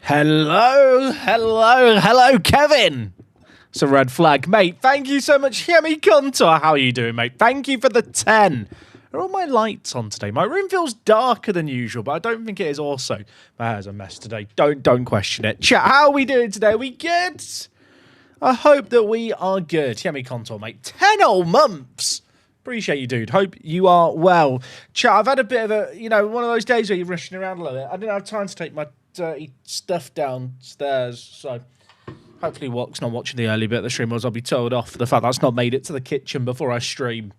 Hello, Kevin. It's a red flag, mate. Thank you so much, Yemi Contour. How are you doing, mate? Thank you for the 10. Are all my lights on today? My room feels darker than usual, but I don't think it is also. My hair's a mess today. Don't question it. Chat, how are we doing today? Are we good? I hope that we are good. Yemi Contour, mate. 10 whole months. Appreciate you, dude. Hope you are well. Chat, I've had a bit of a, one of those days where you're rushing around a little bit. I didn't have time to take my dirty stuff downstairs, so hopefully Walk's not watching the early bit of the stream, or I'll be told off for the fact that's not made it to the kitchen before I stream.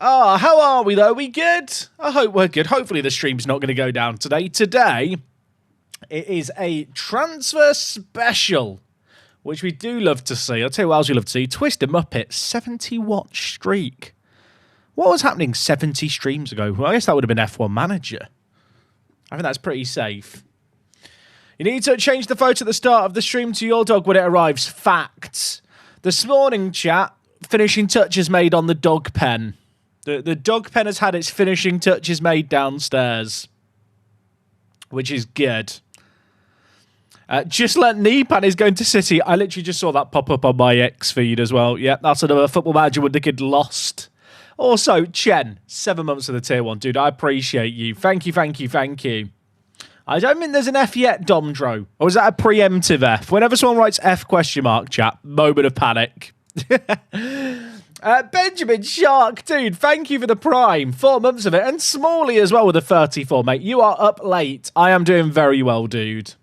How are we though? Are we good? I hope we're good. Hopefully the stream's not going to go down today. Today, it is a transfer special, which we do love to see. I'll tell you what else we love to see. Twisted Muppet, 70-watch streak. What was happening 70 streams ago? Well, I guess that would have been F1 Manager. I think that's pretty safe. You need to change the photo at the start of the stream to your dog when it arrives. Facts. This morning, chat, finishing touches made on the dog pen. The dog pen has had its finishing touches made downstairs, which is good. Just let Nipan is going to City. I literally just saw that pop up on my X feed as well. Yep, that's another Football Manager when the kid lost. Also, Chen, 7 months of the tier 1. Dude, I appreciate you. Thank you. I don't think there's an F yet, Domdro. Or is that a preemptive F? Whenever someone writes F question mark, chat, moment of panic. Benjamin Shark, dude, thank you for the prime. 4 months of it. And Smalley as well with a 34, mate. You are up late. I am doing very well, dude.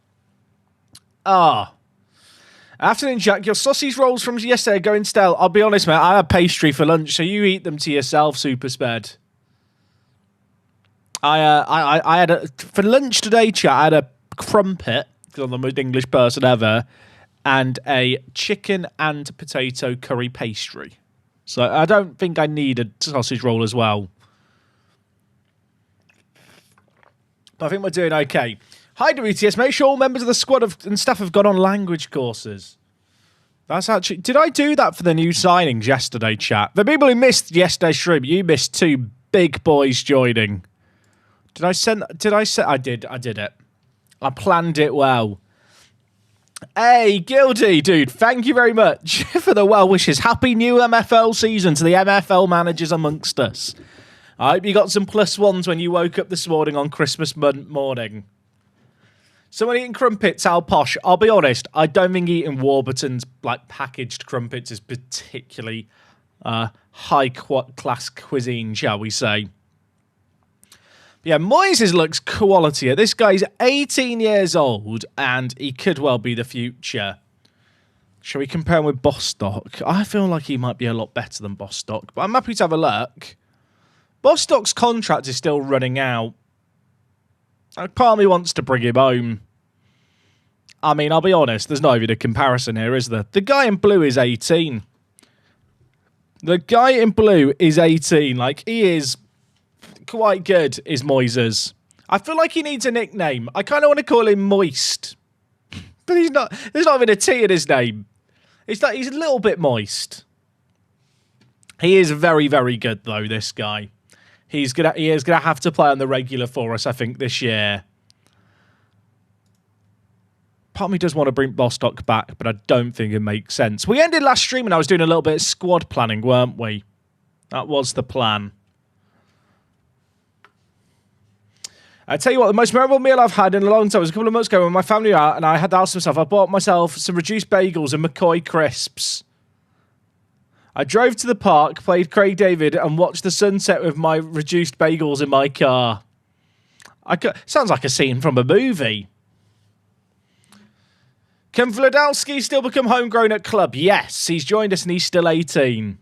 Afternoon, Jack. Your sausage rolls from yesterday are going stale. I'll be honest, mate. I had pastry for lunch, so you eat them to yourself, Super Sped. I had for lunch today, chat. I had a crumpet, because I'm the most English person ever, and a chicken and potato curry pastry. So I don't think I need a sausage roll as well. But I think we're doing okay. Hi, WTS. Make sure all members of the squad and staff have gone on language courses. That's actually... Did I do that for the new signings yesterday, chat? The people who missed yesterday's stream, you missed 2 big boys joining. Did I send... I did it. I planned it well. Hey, Gildy, dude, thank you very much for the well wishes. Happy new MFL season to the MFL managers amongst us. I hope you got some +1s when you woke up this morning on Christmas morning. Someone eating crumpets, how posh. I'll be honest, I don't think eating Warburton's packaged crumpets is particularly high-class cuisine, shall we say. Yeah, Moises looks quality. This guy's 18 years old, and he could well be the future. Shall we compare him with Bostock? I feel like he might be a lot better than Bostock, but I'm happy to have a look. Bostock's contract is still running out. Part of me wants to bring him home. I mean, I'll be honest, there's not even a comparison here, is there? The guy in blue is 18. The guy in blue is 18. He is... quite good, is Moises. I feel like he needs a nickname. I kind of want to call him Moist. But he's not. There's not even a T in his name. He's a little bit moist. He is very, very good, though, this guy. He is gonna have to play on the regular for us, I think, this year. Part of me does want to bring Bostock back, but I don't think it makes sense. We ended last stream and I was doing a little bit of squad planning, weren't we? That was the plan. I tell you what, the most memorable meal I've had in a long time was a couple of months ago when my family were out and I had to ask myself, I bought myself some reduced bagels and McCoy crisps. I drove to the park, played Craig David, and watched the sunset with my reduced bagels in my car. Sounds like a scene from a movie. Can Vladalski still become homegrown at club? Yes, he's joined us and he's still 18.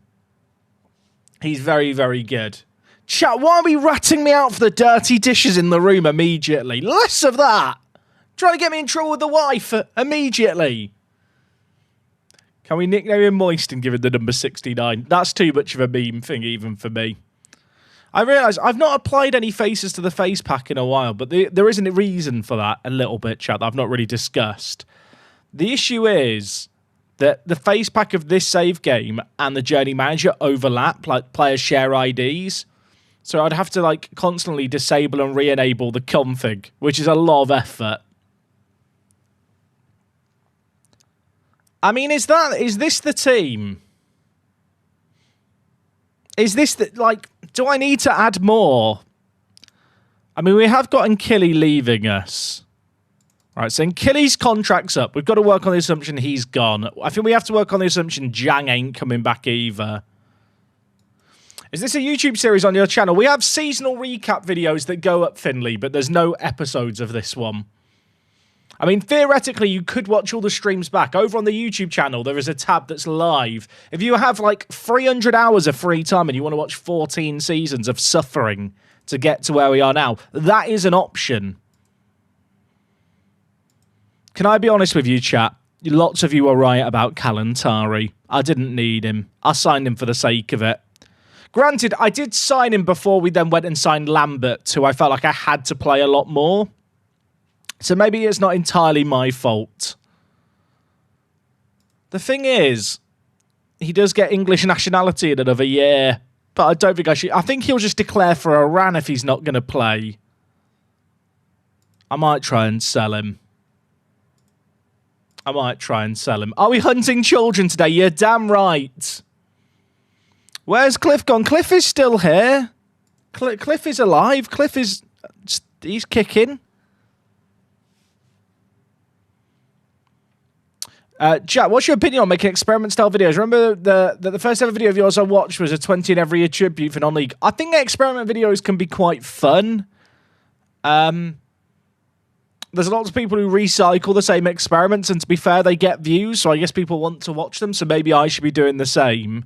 He's very, very good. Chat, why are we ratting me out for the dirty dishes in the room immediately? Less of that. Trying to get me in trouble with the wife immediately. Can we nickname him Moist and give him the number 69? That's too much of a meme thing even for me. I realise I've not applied any faces to the face pack in a while, but there isn't a reason for that a little bit, chat, that I've not really discussed. The issue is that the face pack of this save game and the Journey Manager overlap, players share IDs. So I'd have to constantly disable and re-enable the config, which is a lot of effort. I mean, is this the team? Is this do I need to add more? I mean, we have got Nkili leaving us. Right, so Nkili's contract's up. We've got to work on the assumption he's gone. I think we have to work on the assumption Jang ain't coming back either. Is this a YouTube series on your channel? We have seasonal recap videos that go up, Finley, but there's no episodes of this one. I mean, theoretically, you could watch all the streams back. Over on the YouTube channel, there is a tab that's live. If you have, 300 hours of free time and you want to watch 14 seasons of suffering to get to where we are now, that is an option. Can I be honest with you, chat? Lots of you are right about Kalantari. I didn't need him. I signed him for the sake of it. Granted, I did sign him before we then went and signed Lambert, who I felt like I had to play a lot more. So maybe it's not entirely my fault. The thing is, he does get English nationality in another year. But I don't think I should. I think he'll just declare for Iran if he's not going to play. I might try and sell him. Are we hunting children today? You're damn right. Where's Cliff gone? Cliff is still here. Cliff is alive. He's kicking. Jack, what's your opinion on making experiment-style videos? Remember the first ever video of yours I watched was a 20 in every year tribute for non-league. I think experiment videos can be quite fun. There's lots of people who recycle the same experiments, and to be fair, they get views, so I guess people want to watch them, so maybe I should be doing the same.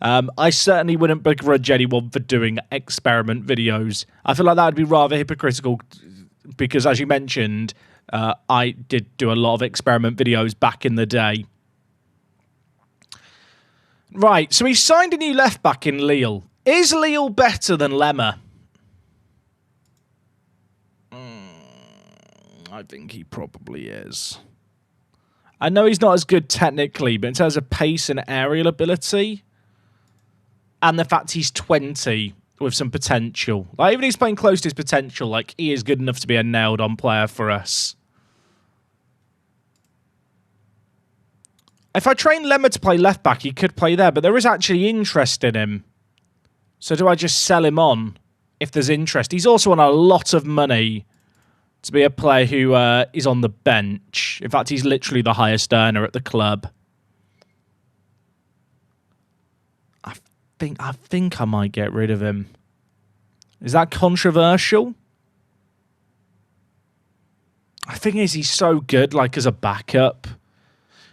I certainly wouldn't begrudge anyone for doing experiment videos. I feel like that would be rather hypocritical, because as you mentioned, I did do a lot of experiment videos back in the day. Right, so he signed a new left-back in Lille. Is Lille better than Lemmer? I think he probably is. I know he's not as good technically, but in terms of pace and aerial ability, and the fact he's 20 with some potential. Even if he's playing close to his potential, he is good enough to be a nailed-on player for us. If I train Lemmer to play left-back, he could play there, but there is actually interest in him. So do I just sell him on if there's interest? He's also on a lot of money to be a player who is on the bench. In fact, he's literally the highest earner at the club. I think I might get rid of him. Is that controversial? I think he's so good, as a backup.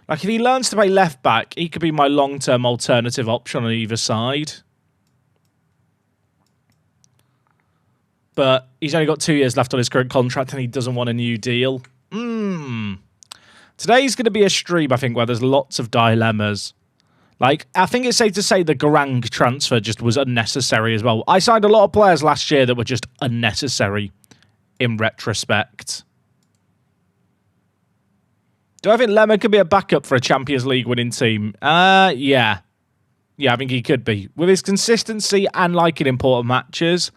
If he learns to play left back, he could be my long-term alternative option on either side. But he's only got 2 years left on his current contract and he doesn't want a new deal. Today's going to be a stream, I think, where there's lots of dilemmas. I think it's safe to say the Garang transfer just was unnecessary as well. I signed a lot of players last year that were just unnecessary in retrospect. Do I think Lemmer could be a backup for a Champions League winning team? Yeah. Yeah, I think he could be. With his consistency and in important matches.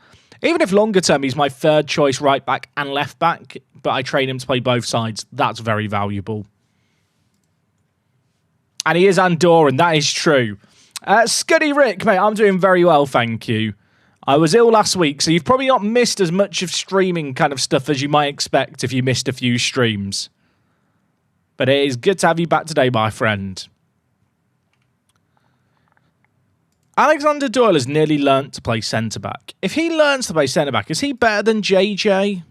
Even if longer term he's my third choice right back and left back, but I train him to play both sides, that's very valuable. And he is Andorran, that is true. Scuddy Rick, mate, I'm doing very well, thank you. I was ill last week, so you've probably not missed as much of streaming kind of stuff as you might expect if you missed a few streams. But it is good to have you back today, my friend. Alexander Doyle has nearly learnt to play centre-back. If he learns to play centre-back, is he better than JJ?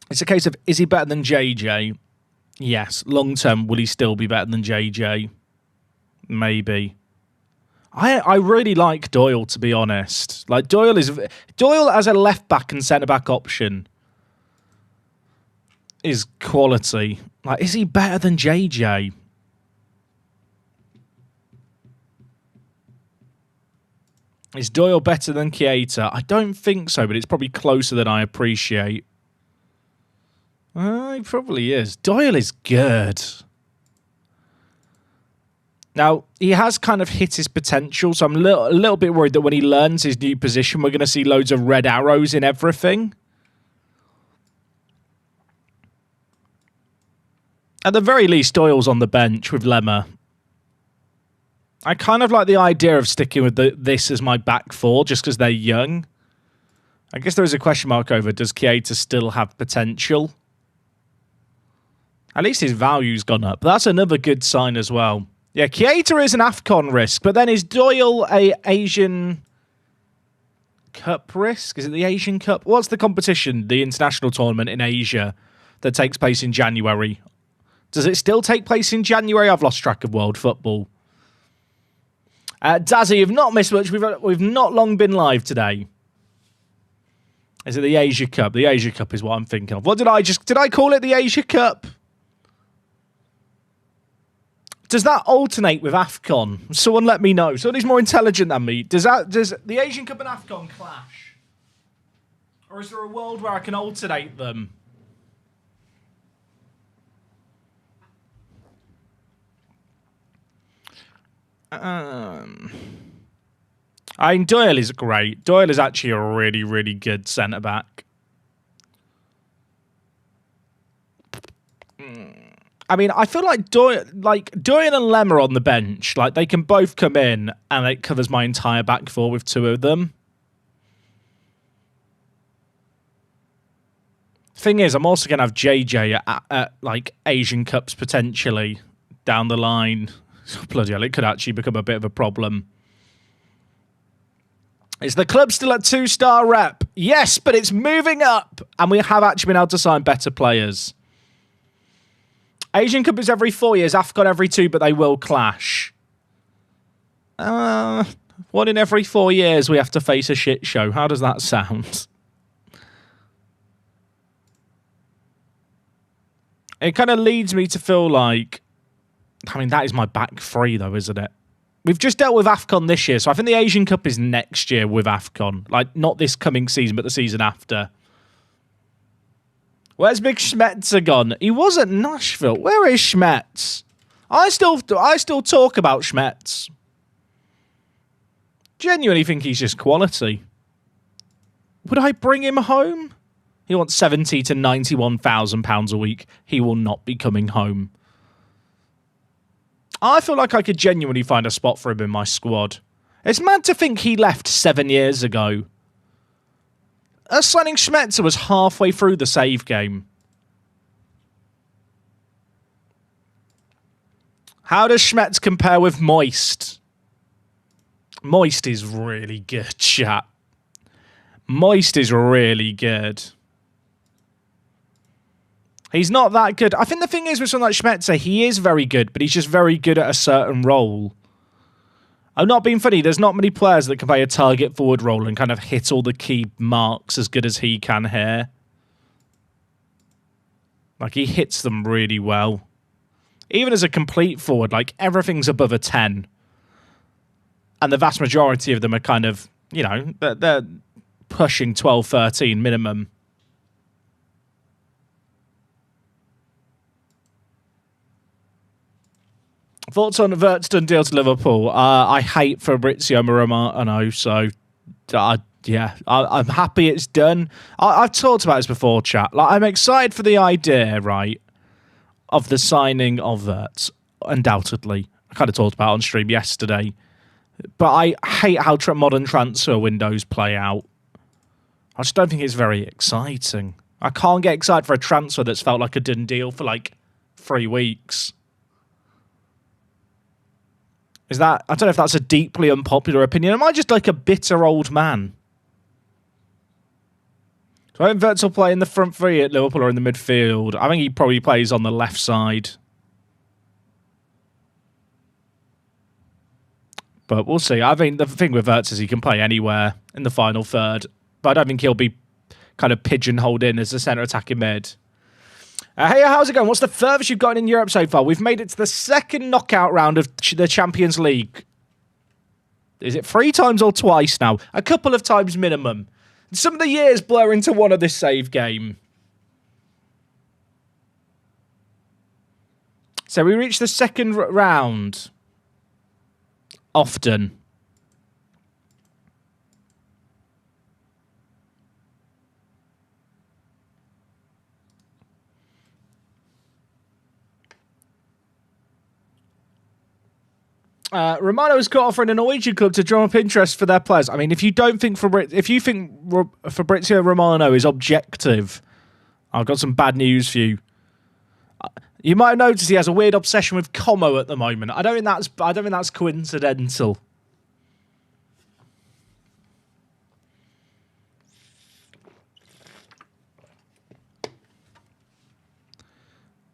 It's a case of, is he better than JJ? Yes. Long-term, will he still be better than JJ? Maybe. I really like Doyle, to be honest. Doyle as a left-back and centre-back option is quality. Is he better than JJ? Is Doyle better than Keita? I don't think so, but it's probably closer than I appreciate. He probably is. Doyle is good. Now, he has kind of hit his potential, so I'm a little bit worried that when he learns his new position, we're going to see loads of red arrows in everything. At the very least, Doyle's on the bench with Lemmer. I kind of like the idea of sticking with this as my back four, just because they're young. I guess there is a question mark over, does Keita still have potential? At least his value's gone up. That's another good sign as well. Yeah, Keita is an AFCON risk, but then is Doyle a Asian Cup risk? Is it the Asian Cup? What's the competition, the international tournament in Asia that takes place in January? Does it still take place in January? I've lost track of world football. Dazzy, you've not missed much. We've not long been live today. Is it the Asia Cup? The Asia Cup is what I'm thinking of. What did I call it? The Asia Cup? Does that alternate with AFCON? Someone let me know. Someone who's more intelligent than me. Does the Asian Cup and AFCON clash? Or is there a world where I can alternate them? I mean, Doyle is great. Doyle is actually a really, really good centre-back. I mean, I feel like Doyle and Lemmer on the bench, like they can both come in and it covers my entire back four with two of them. Thing is, I'm also going to have JJ at like Asian Cups potentially down the line. Bloody hell, it could actually become a bit of a problem. Is the club still at 2-star rep? Yes, but it's moving up, and we have actually been able to sign better players. Asian Cup is every 4 years, AFCON every 2, but they will clash. One in every 4 years we have to face a shit show. How does that sound? It kind of leads me to feel like... I mean, that is my back three, though, isn't it? We've just dealt with AFCON this year, so I think the Asian Cup is next year with AFCON. Like, not this coming season, but the season after. Where's Big Schmetzer gone? He was at Nashville. Where is Schmetz? I still talk about Schmetz. Genuinely think he's just quality. Would I bring him home? He wants £70,000 to £91,000 a week. He will not be coming home. I feel like I could genuinely find a spot for him in my squad. It's mad to think he left 7 years ago. Us signing Schmetzer was halfway through the save game. How does Schmetz compare with Moist? Moist is really good, chat. Moist is really good. He's not that good. I think the thing is with someone like Schmetzer, he is very good, but he's just very good at a certain role. I'm not being funny. There's not many players that can play a target forward role and kind of hit all the key marks as good as he can here. Like, he hits them really well. Even as a complete forward, like, everything's above a 10. And the vast majority of them are kind of, you know, they're pushing 12, 13 minimum. Thoughts on Vert's done deal to Liverpool? I hate Fabrizio Romano, so yeah, I'm happy it's done. I've talked about this before, chat. Like, I'm excited for the idea, right, of the signing of Vert, undoubtedly. I kind of talked about it on stream yesterday. But I hate how modern transfer windows play out. I just don't think it's very exciting. I can't get excited for a transfer that's felt like a done deal for like 3 weeks. Is that... I don't know if that's a deeply unpopular opinion. Am I just like a bitter old man? So I think Verts will play in the front three at Liverpool or in the midfield. I think he probably plays on the left side. But we'll see. I think the thing with Verts is he can play anywhere in the final third. But I don't think he'll be kind of pigeonholed in as a centre attacking mid. Hey, how's it going? What's the furthest you've gotten in Europe so far? We've made it to the second knockout round of the Champions League. Is it 3 times or twice now? A couple of times minimum. Some of the years blur into one of this save game. So we reached the second round. often. Romano has got offering a Norwegian club to drum up interest for their players. I mean, if you think Fabrizio Romano is objective, I've got some bad news for you. You might have noticed he has a weird obsession with Como at the moment. I don't think that's coincidental.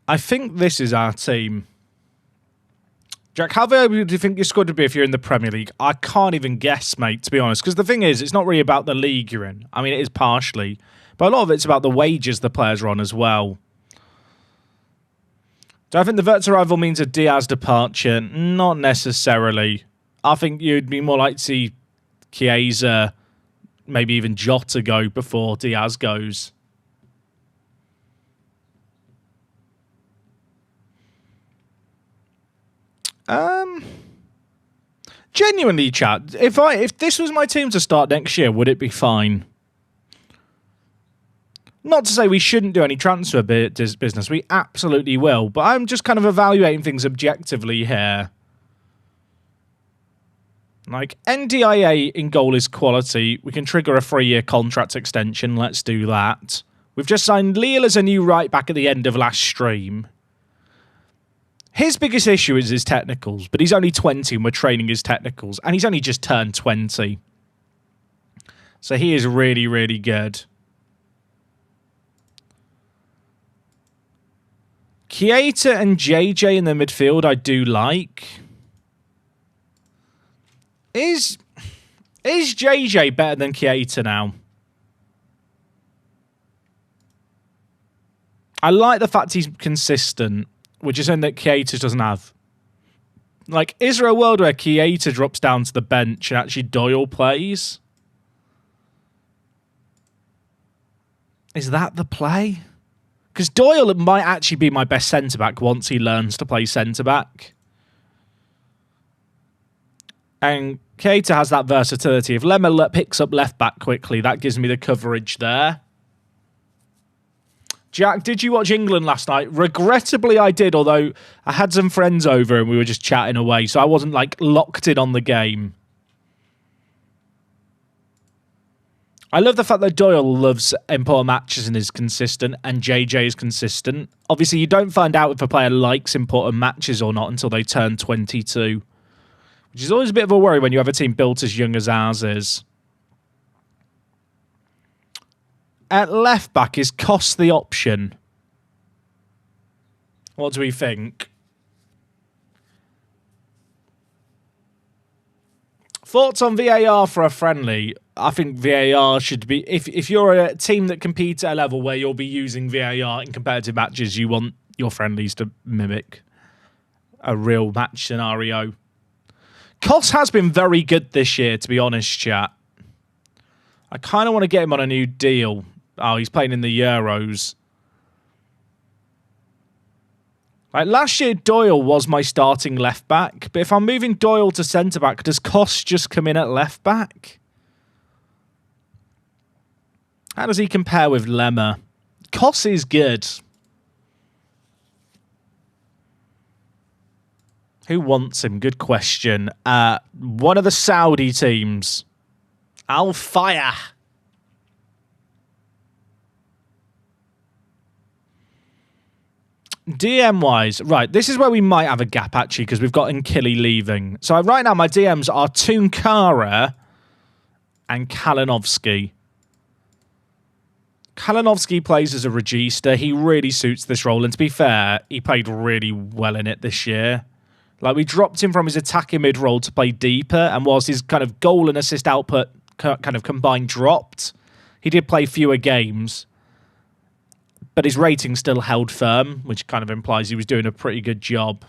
I think this is our team. Jack, how valuable do you think your squad would be if you're in the Premier League? I can't even guess, mate, to be honest. Because the thing is, it's not really about the league you're in. I mean, it is partially. But a lot of it's about the wages the players are on as well. Do I think the Virtus arrival means a Diaz departure? Not necessarily. I think you'd be more likely to see Chiesa, maybe even Jota go before Diaz goes. Genuinely, chat, if this was my team to start next year, would it be fine? Not to say we shouldn't do any transfer business. We absolutely will. But I'm just kind of evaluating things objectively here. Like, NDIA in goal is quality. We can trigger a 3-year contract extension. Let's do that. We've just signed Lille as a new right back at the end of last stream. His biggest issue is his technicals, but he's only 20 and we're training his technicals, and he's only just turned 20. So he is really, really good. Keita and JJ in the midfield I do like. Is JJ better than Keita now? I like the fact he's consistent, which is something that Keita doesn't have. Like, is there a world where Keita drops down to the bench and actually Doyle plays? Is that the play? Because Doyle might actually be my best centre-back once he learns to play centre-back. And Keita has that versatility. If Lemmer picks up left-back quickly, that gives me the coverage there. Jack, did you watch England last night? Regrettably, I did, although I had some friends over and we were just chatting away, so I wasn't, like, locked in on the game. I love the fact that Doyle loves important matches and is consistent, and JJ is consistent. Obviously, you don't find out if a player likes important matches or not until they turn 22, which is always a bit of a worry when you have a team built as young as ours is. At left back, is Cost the option? What do we think? Thoughts on VAR for a friendly? I think VAR should be... If you're a team that competes at a level where you'll be using VAR in competitive matches, you want your friendlies to mimic a real match scenario. Cost has been very good this year, to be honest, chat. I kind of want to get him on a new deal. Oh, he's playing in the Euros. Like, last year, Doyle was my starting left-back. But if I'm moving Doyle to centre-back, does Cost just come in at left-back? How does he compare with Lemmer? Cost is good. Who wants him? Good question. One of the Saudi teams. Al Fire. DM-wise, right, this is where we might have a gap, actually, because we've got Nkili leaving. So right now, my DMs are Tunkara and Kalinowski. Kalinowski plays as a regista. He really suits this role, and to be fair, he played really well in it this year. Like, we dropped him from his attacking mid role to play deeper, and whilst his kind of goal and assist output kind of combined dropped, he did play fewer games. But his rating still held firm, which kind of implies he was doing a pretty good job.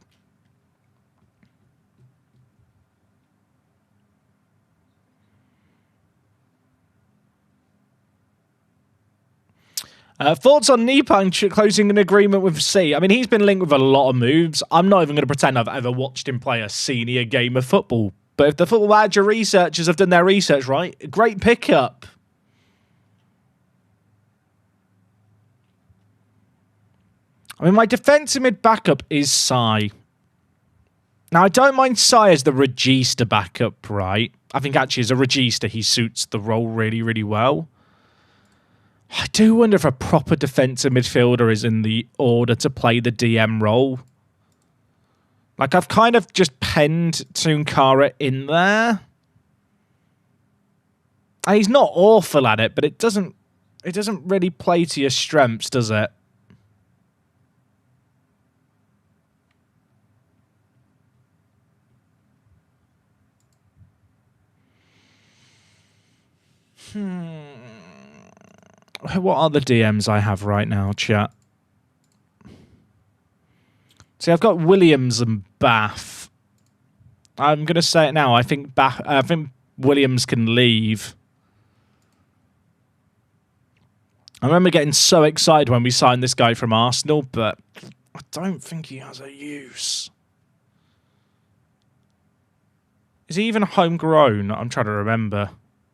Thoughts on Nipan closing an agreement with C? I mean, he's been linked with a lot of moves. I'm not even going to pretend I've ever watched him play a senior game of football, But if the Football Manager researchers have done their research right, great pickup. I mean, my defensive mid backup is Sai. Now, I don't mind Sai as the regista backup, right? I think actually as a regista, he suits the role really, really well. I do wonder if a proper defensive midfielder is in the order to play the DM role. Like, I've kind of just penned Tunkara in there. And he's not awful at it, but it doesn't really play to your strengths, does it? What are the DMs I have right now, chat? See, I've got Williams and Bath. I'm going to say it now. I think Williams can leave. I remember getting so excited when we signed this guy from Arsenal, but I don't think he has a use. Is he even homegrown? I'm trying to remember.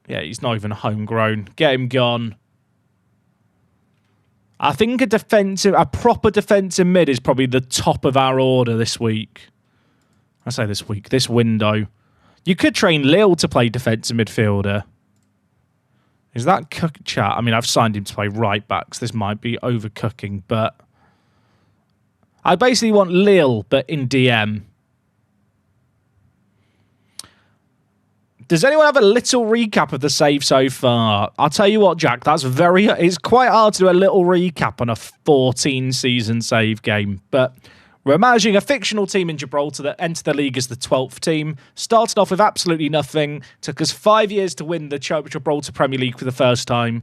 Yeah, he's not even homegrown. Get him gone. I think a proper defensive mid is probably the top of our order this week. I say this window. You could train Lille to play defensive midfielder. Is that chat? I mean, I've signed him to play right back, so this might be overcooking, but I basically want Lille, but in DM. Does anyone have a little recap of the save so far? I'll tell you what, Jack, it's quite hard to do a little recap on a 14-season save game, but we're managing a fictional team in Gibraltar that entered the league as the 12th team, started off with absolutely nothing, took us 5 years to win the Gibraltar Premier League for the first time.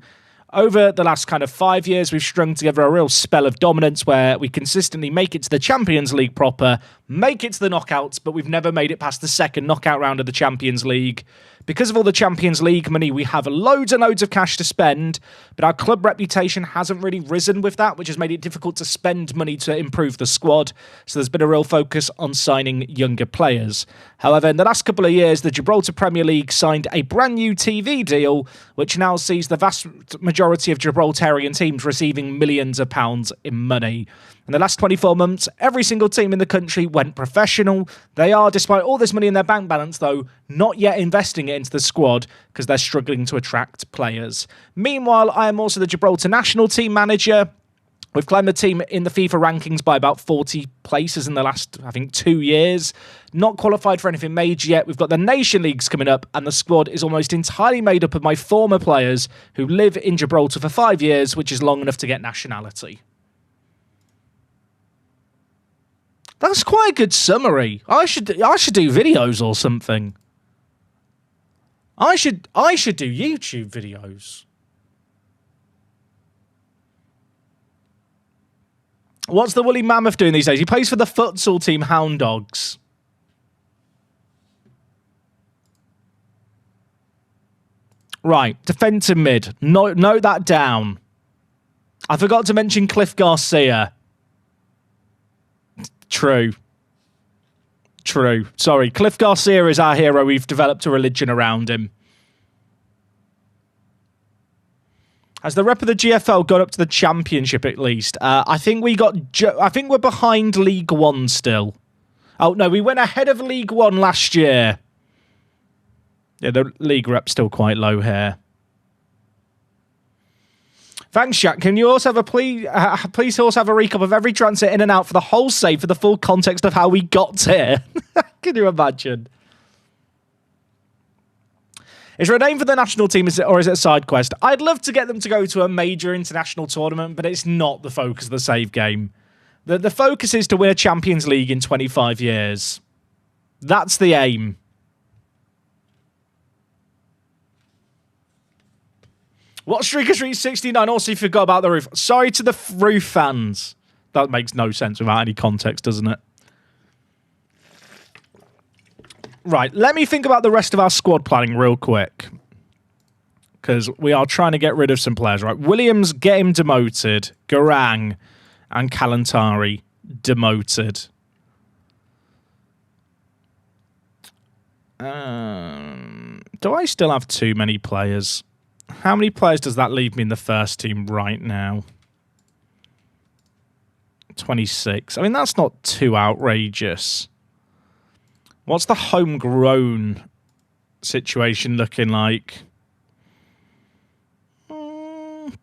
Over the last kind of 5 years, we've strung together a real spell of dominance where we consistently make it to the Champions League proper, make it to the knockouts, but we've never made it past the second knockout round of the Champions League. Because of all the Champions League money, we have loads and loads of cash to spend, but our club reputation hasn't really risen with that, which has made it difficult to spend money to improve the squad. So there's been a real focus on signing younger players. However, in the last couple of years, the Gibraltar Premier League signed a brand new TV deal, which now sees the vast majority of Gibraltarian teams receiving millions of pounds in money. In the last 24 months, every single team in the country went professional. They are, despite all this money in their bank balance, though, not yet investing it into the squad because they're struggling to attract players. Meanwhile, I am also the Gibraltar national team manager. We've climbed the team in the FIFA rankings by about 40 places in the last, I think, 2 years. Not qualified for anything major yet. We've got the Nation Leagues coming up, and the squad is almost entirely made up of my former players who live in Gibraltar for 5 years, which is long enough to get nationality. That's quite a good summary. I should do videos or something. I should do YouTube videos. What's the woolly mammoth doing these days? He plays for the futsal team Hound Dogs. Right, defensive mid. Note that down. I forgot to mention Cliff Garcia. True. Sorry, Cliff Garcia is our hero. We've developed a religion around him. Has the rep of the GFL gone up to the Championship at least? I think we're behind League One still. Oh no, we went ahead of League One last year. Yeah, the league rep's still quite low here. Thanks, Jack. Can you also have please also have a recap of every transfer in and out for the whole save for the full context of how we got here? Can you imagine? Is there a name for the national team, or is it a side quest? I'd love to get them to go to a major international tournament, but it's not the focus of the save game. The focus is to win a Champions League in 25 years. That's the aim. What Streaker Street 69? Also, you forgot about the roof. Sorry to the roof fans. That makes no sense without any context, doesn't it? Right, let me think about the rest of our squad planning real quick. Because we are trying to get rid of some players, right? Williams, get him demoted. Garang and Kalantari, demoted. Do I still have too many players? How many players does that leave me in the first team right now? 26. I mean, that's not too outrageous. What's the homegrown situation looking like?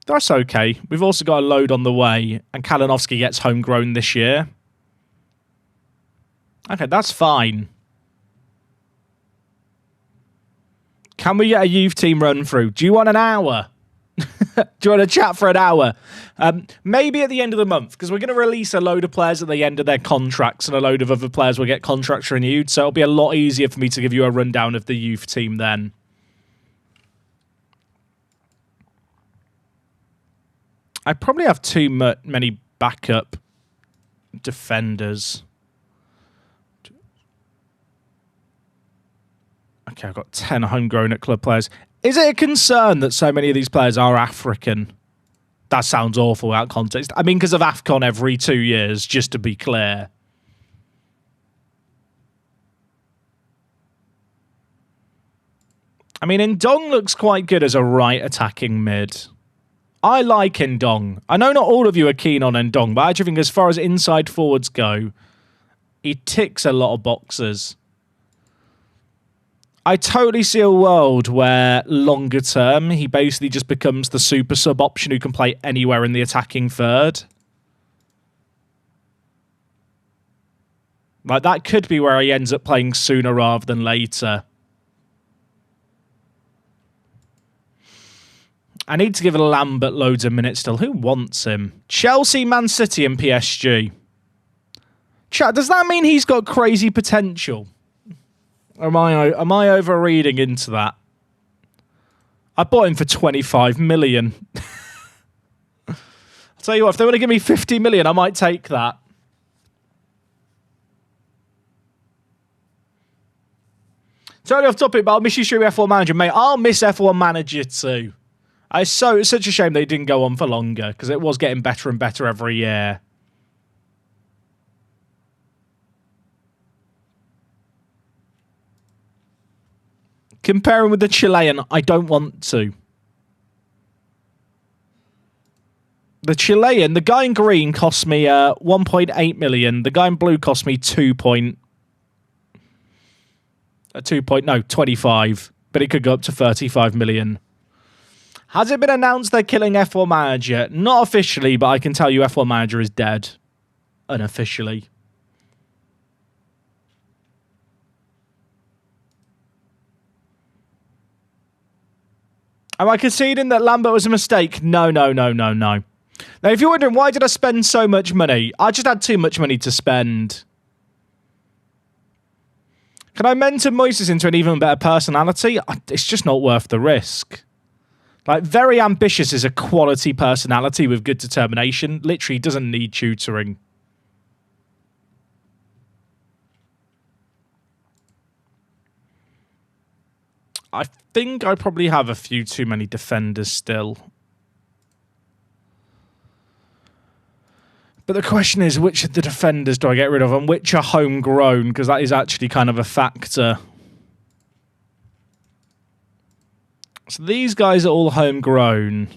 That's okay. We've also got a load on the way, and Kalinowski gets homegrown this year. Okay, that's fine. Can we get a youth team run through? Do you want an hour? Do you want to chat for an hour? Maybe at the end of the month, because we're going to release a load of players at the end of their contracts, and a load of other players will get contracts renewed, so it'll be a lot easier for me to give you a rundown of the youth team then. I probably have too many backup defenders. Okay, I've got 10 homegrown at club players. Is it a concern that so many of these players are African? That sounds awful out of context. I mean, because of AFCON every 2 years, just to be clear. I mean, Ndong looks quite good as a right attacking mid. I like Ndong. I know not all of you are keen on Ndong, but I actually think as far as inside forwards go, he ticks a lot of boxes. I totally see a world where longer term, he basically just becomes the super sub option who can play anywhere in the attacking third. Like, that could be where he ends up playing sooner rather than later. I need to give Lambert loads of minutes still. Who wants him? Chelsea, Man City and PSG. Chat, does that mean he's got crazy potential? Or am I overreading into that? I bought him for 25 million. I'll tell you what, if they want to give me 50 million, I might take that. Totally off topic, but I'll miss you, stream F1 Manager, mate. I'll miss F1 Manager too. It's such a shame they didn't go on for longer, because it was getting better and better every year. Comparing with the Chilean, I don't want to. The Chilean, the guy in green cost me 1.8 million. The guy in blue cost me 25, but it could go up to 35 million. Has it been announced they're killing F1 Manager? Not officially, but I can tell you F1 Manager is dead. Unofficially. Am I conceding that Lambert was a mistake? No. Now, if you're wondering, why did I spend so much money? I just had too much money to spend. Can I mentor Moises into an even better personality? It's just not worth the risk. Like, very ambitious is a quality personality with good determination. Literally doesn't need tutoring. I think I probably have a few too many defenders still. But the question is, which of the defenders do I get rid of and which are homegrown? Because that is actually kind of a factor. So these guys are all homegrown.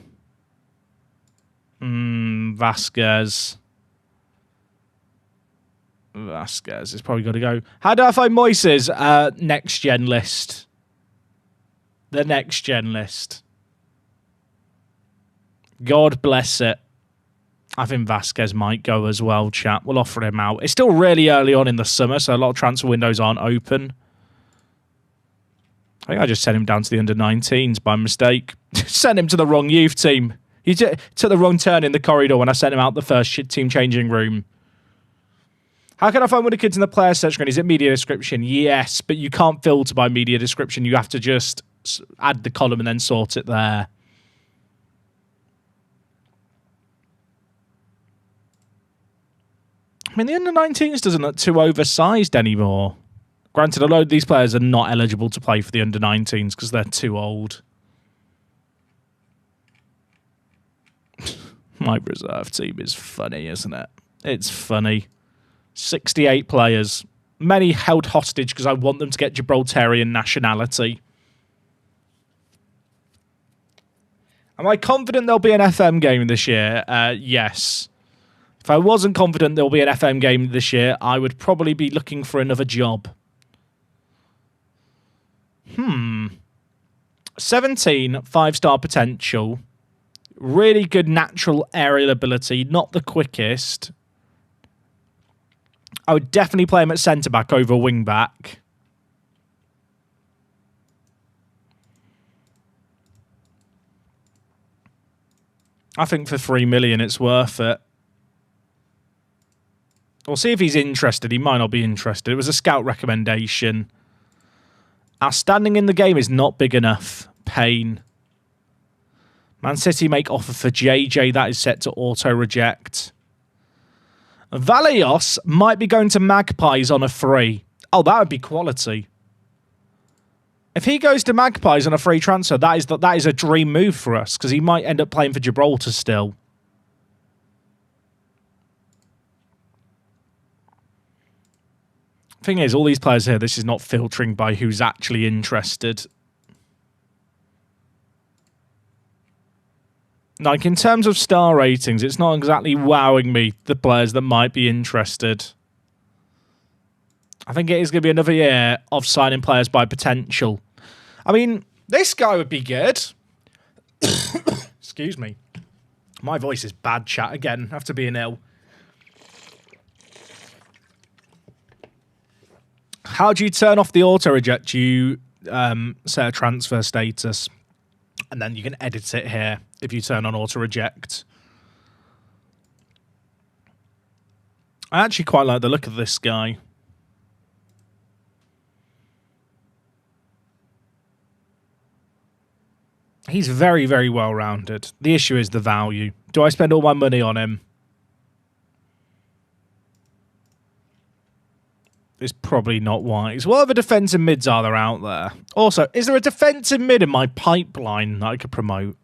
Vasquez. Vasquez is probably got to go. How do I find Moises? Next gen list. The next gen list. God bless it. I think Vasquez might go as well, chat. We'll offer him out. It's still really early on in the summer, so a lot of transfer windows aren't open. I think I just sent him down to the under-19s by mistake. Sent him to the wrong youth team. He took the wrong turn in the corridor when I sent him out the first team changing room. How can I find one of the kids in the player search screen? Is it media description? Yes, but you can't filter by media description. You have to just add the column and then sort it there. I mean, the under-19s doesn't look too oversized anymore. Granted, a load of these players are not eligible to play for the under-19s because they're too old. My reserve team is funny, isn't it? It's funny. 68 players. Many held hostage because I want them to get Gibraltarian nationality. Am I confident there'll be an FM game this year? Yes. If I wasn't confident there'll be an FM game this year, I would probably be looking for another job. 17, 5-star potential. Really good natural aerial ability, not the quickest. I would definitely play him at centre-back over wing-back. I think for 3 million it's worth it. We'll see if he's interested. He might not be interested. It was a scout recommendation. Our standing in the game is not big enough. Pain. Man City make offer for JJ. That is set to auto-reject. Valios might be going to Magpies on a free. Oh, that would be quality. If he goes to Magpies on a free transfer, that is a dream move for us, because he might end up playing for Gibraltar still. Thing is, all these players here, this is not filtering by who's actually interested. Like, in terms of star ratings, it's not exactly wowing me, the players that might be interested. I think it is going to be another year of signing players by potential. I mean, this guy would be good. Excuse me. My voice is bad, chat, again, after being ill. How do you turn off the auto-reject? You set a transfer status, and then you can edit it here if you turn on auto-reject. I actually quite like the look of this guy. He's very, very well-rounded. The issue is the value. Do I spend all my money on him? It's probably not wise. What other defensive mids are there out there? Also, is there a defensive mid in my pipeline that I could promote?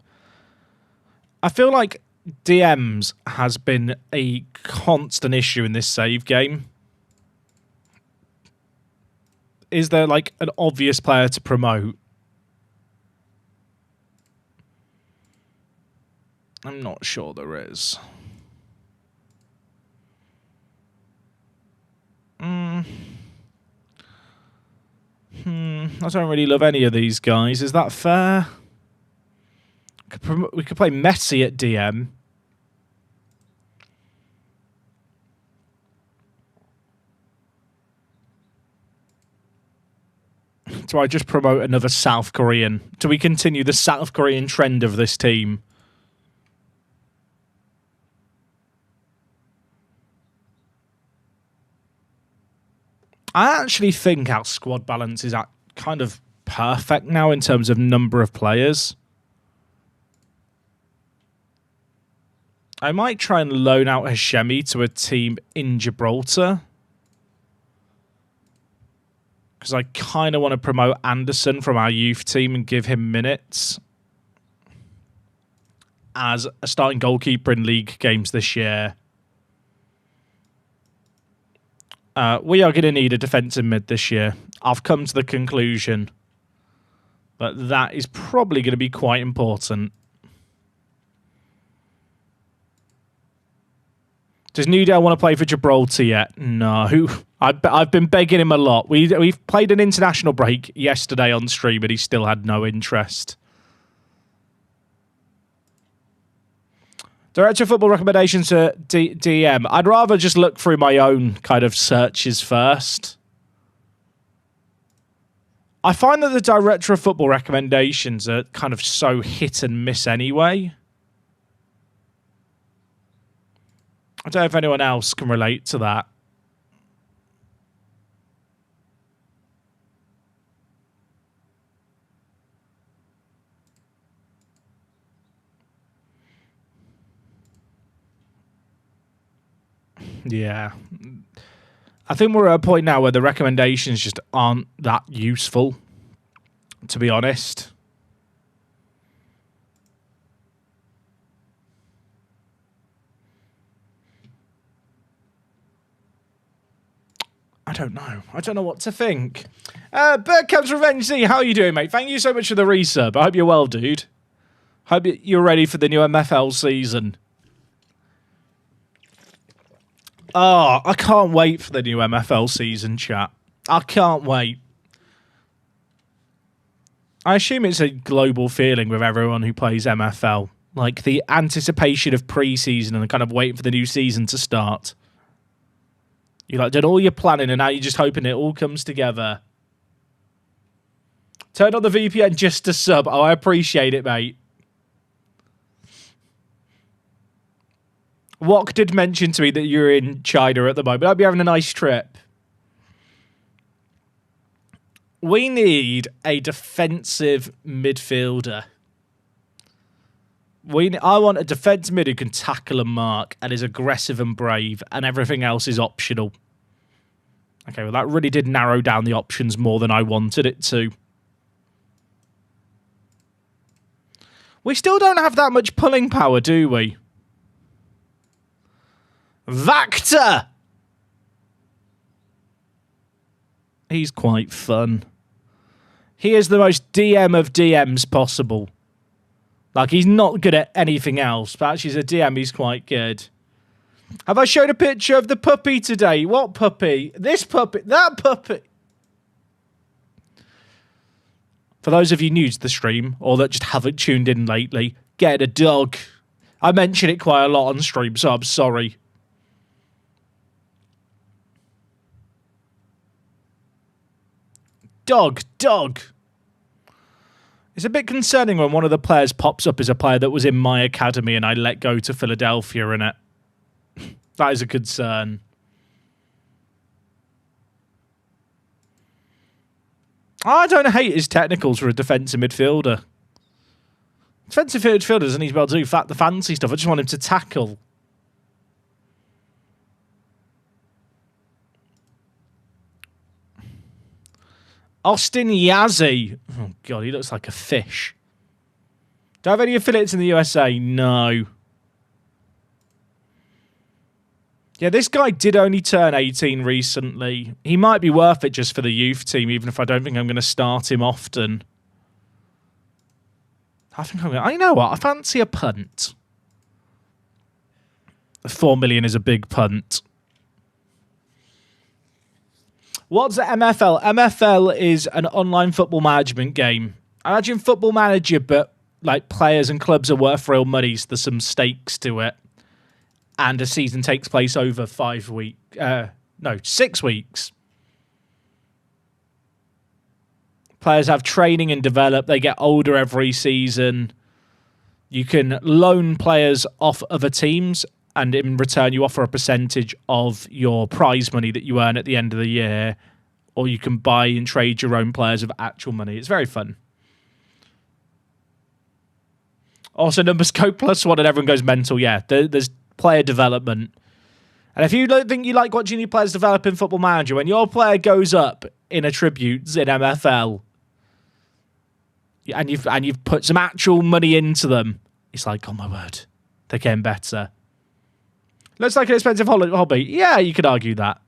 I feel like DMs has been a constant issue in this save game. Is there like an obvious player to promote? I'm not sure there is. I don't really love any of these guys. Is that fair? We could play Messi at DM. Do I just promote another South Korean? Do we continue the South Korean trend of this team? I actually think our squad balance is at kind of perfect now in terms of number of players. I might try and loan out Hashemi to a team in Gibraltar, because I kind of want to promote Anderson from our youth team and give him minutes as a starting goalkeeper in league games this year. We are going to need a defensive mid this year. I've come to the conclusion that that is probably going to be quite important. Does Newdale want to play for Gibraltar yet? No. I've been begging him a lot. We've played an international break yesterday on stream, but he still had no interest. Director of Football recommendations to DM. I'd rather just look through my own kind of searches first. I find that the Director of Football recommendations are kind of so hit and miss anyway. I don't know if anyone else can relate to that. Yeah. I think we're at a point now where the recommendations just aren't that useful, to be honest. I don't know. I don't know what to think. Bergkamp's Revenge Z, how are you doing, mate? Thank you so much for the resub. I hope you're well, dude. Hope you're ready for the new MFL season. Oh, I can't wait for the new MFL season, chat. I can't wait. I assume it's a global feeling with everyone who plays MFL. Like the anticipation of pre-season and kind of waiting for the new season to start. You like done all your planning and now you're just hoping it all comes together. Turn on the VPN just to sub. Oh, I appreciate it, mate. Wok did mention to me that you're in China at the moment. I'd be having a nice trip. We need a defensive midfielder. I want a defence mid who can tackle and mark and is aggressive and brave, and everything else is optional. Okay, well, that really did narrow down the options more than I wanted it to. We still don't have that much pulling power, do we? Vactor! He's quite fun. He is the most DM of DMs possible. Like, he's not good at anything else, but actually as a DM, he's quite good. Have I showed a picture of the puppy today? What puppy? This puppy? That puppy? For those of you new to the stream, or that just haven't tuned in lately, get a dog. I mention it quite a lot on stream, so I'm sorry. Dog. It's a bit concerning when one of the players pops up as a player that was in my academy and I let go to Philadelphia in it. That is a concern. I don't hate his technicals for a defensive midfielder. Defensive midfielder doesn't need to be able to do the fancy stuff. I just want him to tackle. Austin Yazzie. Oh, God, he looks like a fish. Do I have any affiliates in the USA? No. Yeah, this guy did only turn 18 recently. He might be worth it just for the youth team, even if I don't think I'm going to start him often. I think I'm going to... You know what? I fancy a punt. 4 million is a big punt. What's the MFL? MFL is an online football management game. Imagine Football Manager, but like players and clubs are worth real money, so there's some stakes to it. And a season takes place over 6 weeks. Players have training and develop. They get older every season. You can loan players off other teams, and in return you offer a percentage of your prize money that you earn at the end of the year, or you can buy and trade your own players with actual money. It's very fun. Also, numbers go +1 and everyone goes mental. Yeah, there's player development. And if you don't think you like watching your players develop in Football Manager, when your player goes up in attributes in MFL, and you've put some actual money into them, it's like, oh my word, they're getting better. Looks like an expensive hobby. Yeah, you could argue that.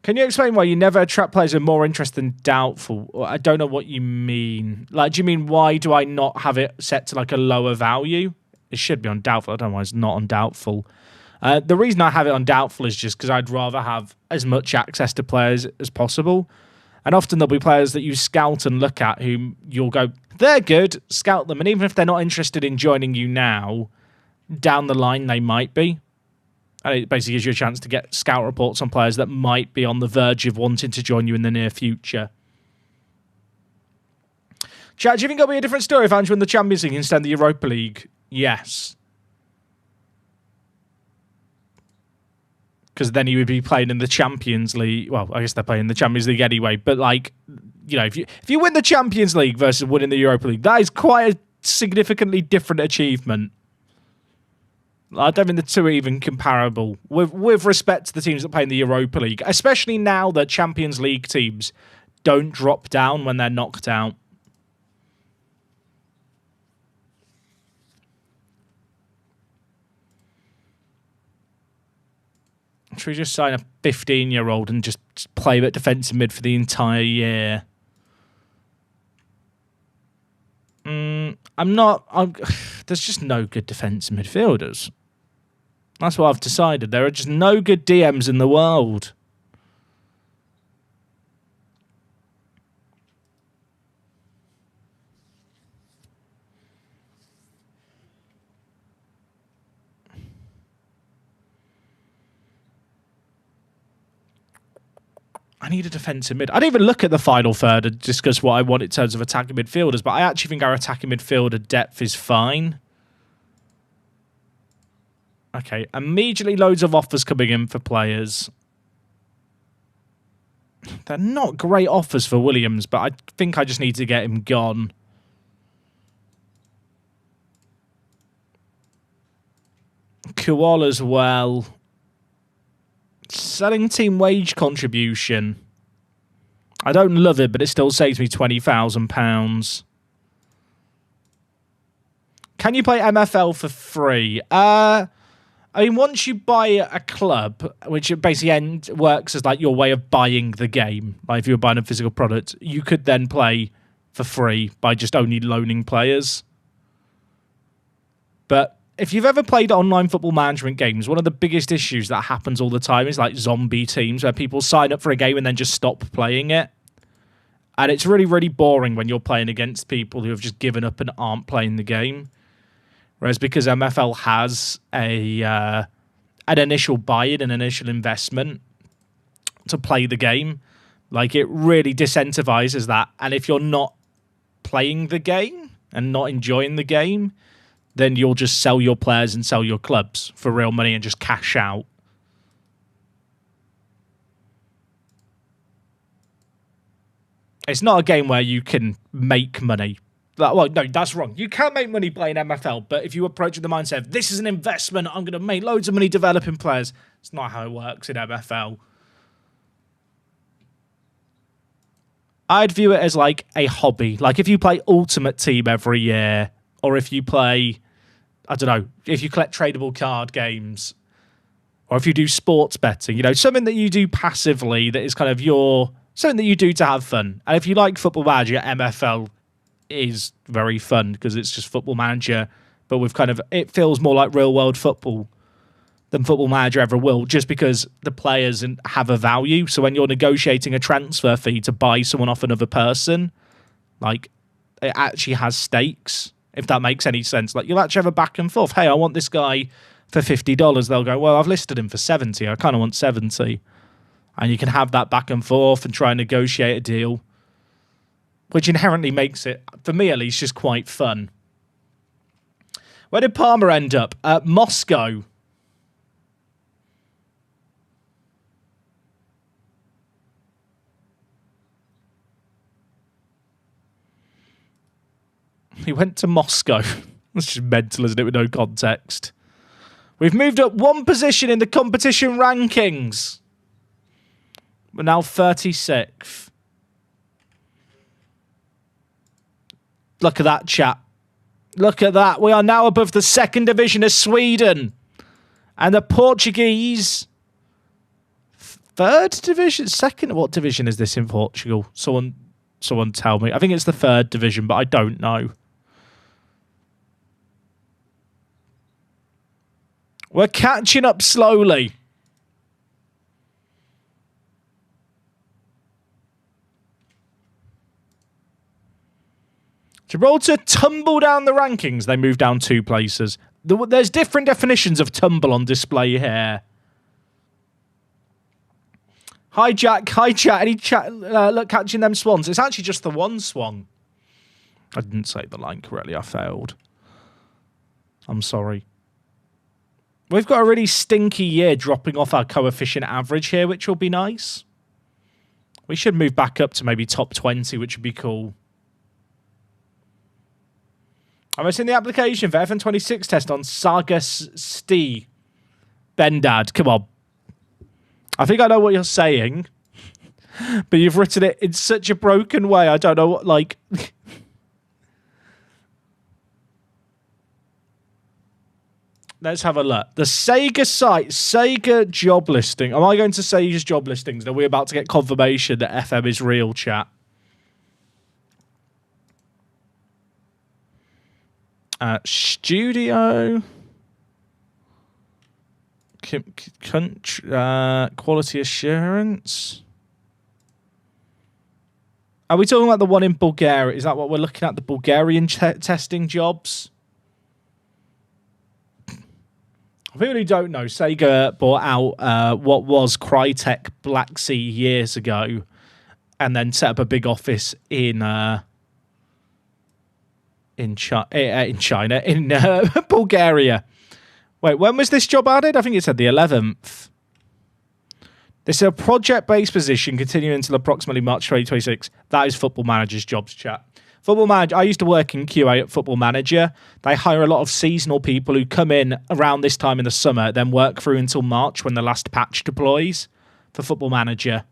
Can you explain why you never attract players with more interest than doubtful? I don't know what you mean. Like, do you mean why do I not have it set to like a lower value? It should be on doubtful. I don't know why it's not on doubtful. The reason I have it on doubtful is just because I'd rather have as much access to players as possible. And often there'll be players that you scout and look at whom you'll go, they're good, scout them. And even if they're not interested in joining you now, down the line they might be. And it basically gives you a chance to get scout reports on players that might be on the verge of wanting to join you in the near future. Chat, do you think it'll be a different story if Ange win the Champions League instead of the Europa League? Yes. Because then he would be playing in the Champions League. Well, I guess they're playing the Champions League anyway. But, like, you know, if you win the Champions League versus winning the Europa League, that is quite a significantly different achievement. I don't think the two are even comparable with respect to the teams that play in the Europa League, especially now that Champions League teams don't drop down when they're knocked out. Should we just sign a 15-year-old and just play at defensive mid for the entire year? There's just no good defensive midfielders. That's what I've decided. There are just no good DMs in the world. I need a defensive mid. I didn't even look at the final third and discuss what I want in terms of attacking midfielders, but I actually think our attacking midfielder depth is fine. Okay, immediately loads of offers coming in for players. They're not great offers for Williams, but I think I just need to get him gone. Kual as well. Selling team wage contribution. I don't love it, but it still saves me £20,000. Can you play MFL for free? I mean, once you buy a club, which basically works as like your way of buying the game, like if you were buying a physical product, you could then play for free by just only loaning players. But if you've ever played online football management games, one of the biggest issues that happens all the time is like zombie teams where people sign up for a game and then just stop playing it. And it's really, really boring when you're playing against people who have just given up and aren't playing the game. Whereas because MFL has an initial buy-in, an initial investment to play the game, like it really disincentivizes that. And if you're not playing the game and not enjoying the game, then you'll just sell your players and sell your clubs for real money and just cash out. It's not a game where you can make money. Well, no, that's wrong. You can make money playing MFL, but if you approach it with the mindset of, this is an investment, I'm going to make loads of money developing players, it's not how it works in MFL. I'd view it as like a hobby. Like if you play Ultimate Team every year, or if you play, I don't know, if you collect tradable card games, or if you do sports betting, you know, something that you do passively that is kind of something that you do to have fun. And if you like Football Manager, MFL is very fun because it's just Football Manager, but with kind of, it feels more like real world football than Football Manager ever will, just because the players have a value. So when you're negotiating a transfer fee to buy someone off another person, like it actually has stakes, if that makes any sense. Like you'll actually have a back and forth. Hey, I want this guy for $50. They'll go, well, I've listed him for 70. I kind of want 70. And you can have that back and forth and try and negotiate a deal, which inherently makes it, for me at least, just quite fun. Where did Palmer end up? Moscow. He went to Moscow. That's just mental, isn't it, with no context. We've moved up one position in the competition rankings. We're now 36th. Look at that, chat. Look at that. We are now above the second division of Sweden. And the Portuguese... third division? Second? What division is this in Portugal? Someone tell me. I think it's the third division, but I don't know. We're catching up slowly. Gibraltar tumble down the rankings. They move down 2 places. There's different definitions of tumble on display here. Hi, Jack. Hi, chat. Any chat? Look, catching them swans. It's actually just the one swan. I didn't say the line correctly. I failed. I'm sorry. We've got a really stinky year dropping off our coefficient average here, which will be nice. We should move back up to maybe top 20, which would be cool. Have I seen the application for FM26 test on Sargas Sti? Bendad, come on. I think I know what you're saying, but you've written it in such a broken way. I don't know what, like... Let's have a look. The Sega site, Sega job listing. Am I going to Sega's job listings? Are we about to get confirmation that FM is real, chat? Studio. Country, quality assurance. Are we talking about the one in Bulgaria? Is that what we're looking at? The Bulgarian testing jobs? For people who don't know, Sega bought out what was Crytek Black Sea years ago and then set up a big office in Bulgaria. Wait, when was this job added? I think it said the 11th. This is a project-based position continuing until approximately March 2026. That is Football Manager's jobs, chat. Football Manager, I used to work in QA at Football Manager. They hire a lot of seasonal people who come in around this time in the summer, then work through until March when the last patch deploys for Football Manager.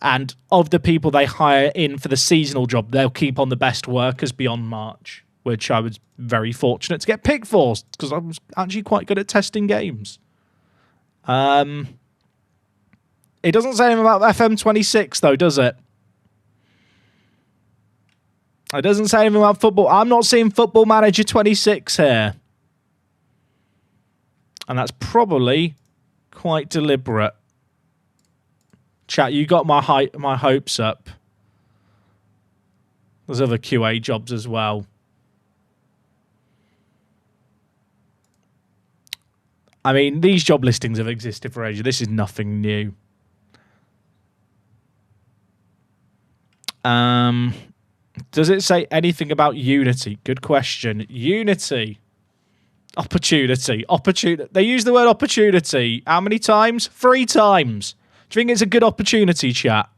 And of the people they hire in for the seasonal job, they'll keep on the best workers beyond March, which I was very fortunate to get picked for because I was actually quite good at testing games. It doesn't say anything about FM26 though, does it? It doesn't say anything about football. I'm not seeing Football Manager 26 here. And that's probably quite deliberate. Chat, you got my hopes up. There's other QA jobs as well. I mean, these job listings have existed for ages. This is nothing new. Does it say anything about Unity? Good question. Unity. Opportunity. They use the word opportunity. How many times? 3 times. Do you think it's a good opportunity, chat?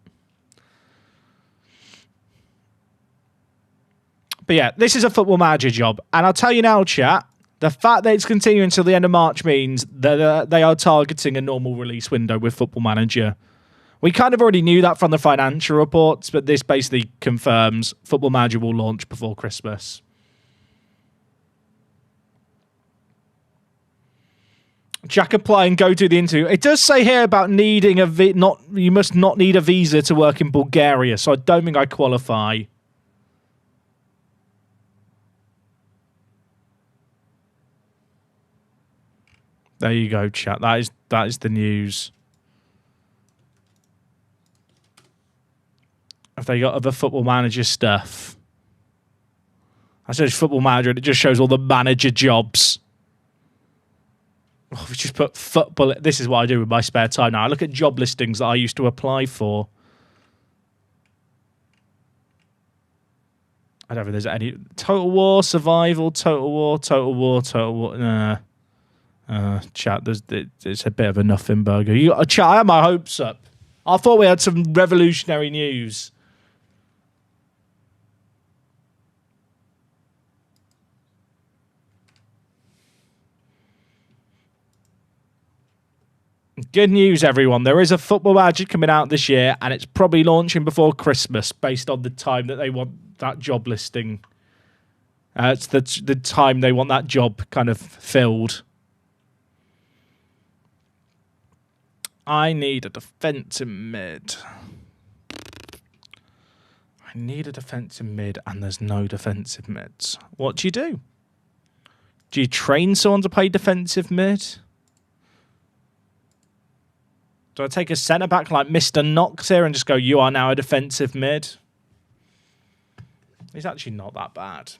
But yeah, this is a Football Manager job. And I'll tell you now, chat, the fact that it's continuing until the end of March means that they are targeting a normal release window with Football Manager. We kind of already knew that from the financial reports, but this basically confirms Football Manager will launch before Christmas. Jack, apply and go to the interview. It does say here about needing you must not need a visa to work in Bulgaria, so I don't think I qualify. There you go, chat. That is the news. Have they got other Football Manager stuff? I search Football Manager and it just shows all the manager jobs. Oh, we just put football. This is what I do with my spare time now. I look at job listings that I used to apply for. I don't think there's any. Total War, Survival, Total War. Chat, it's a bit of a nothing burger. Chat, I had my hopes up. I thought we had some revolutionary news. Good news, everyone. There is a Football Manager coming out this year, and it's probably launching before Christmas based on the time that they want that job listing. It's the time they want that job kind of filled. I need a defensive mid. I need a defensive mid, and there's no defensive mids. What do you do? Do you train someone to play defensive mid? Do I take a centre-back like Mr. Knox here and just go, you are now a defensive mid? He's actually not that bad.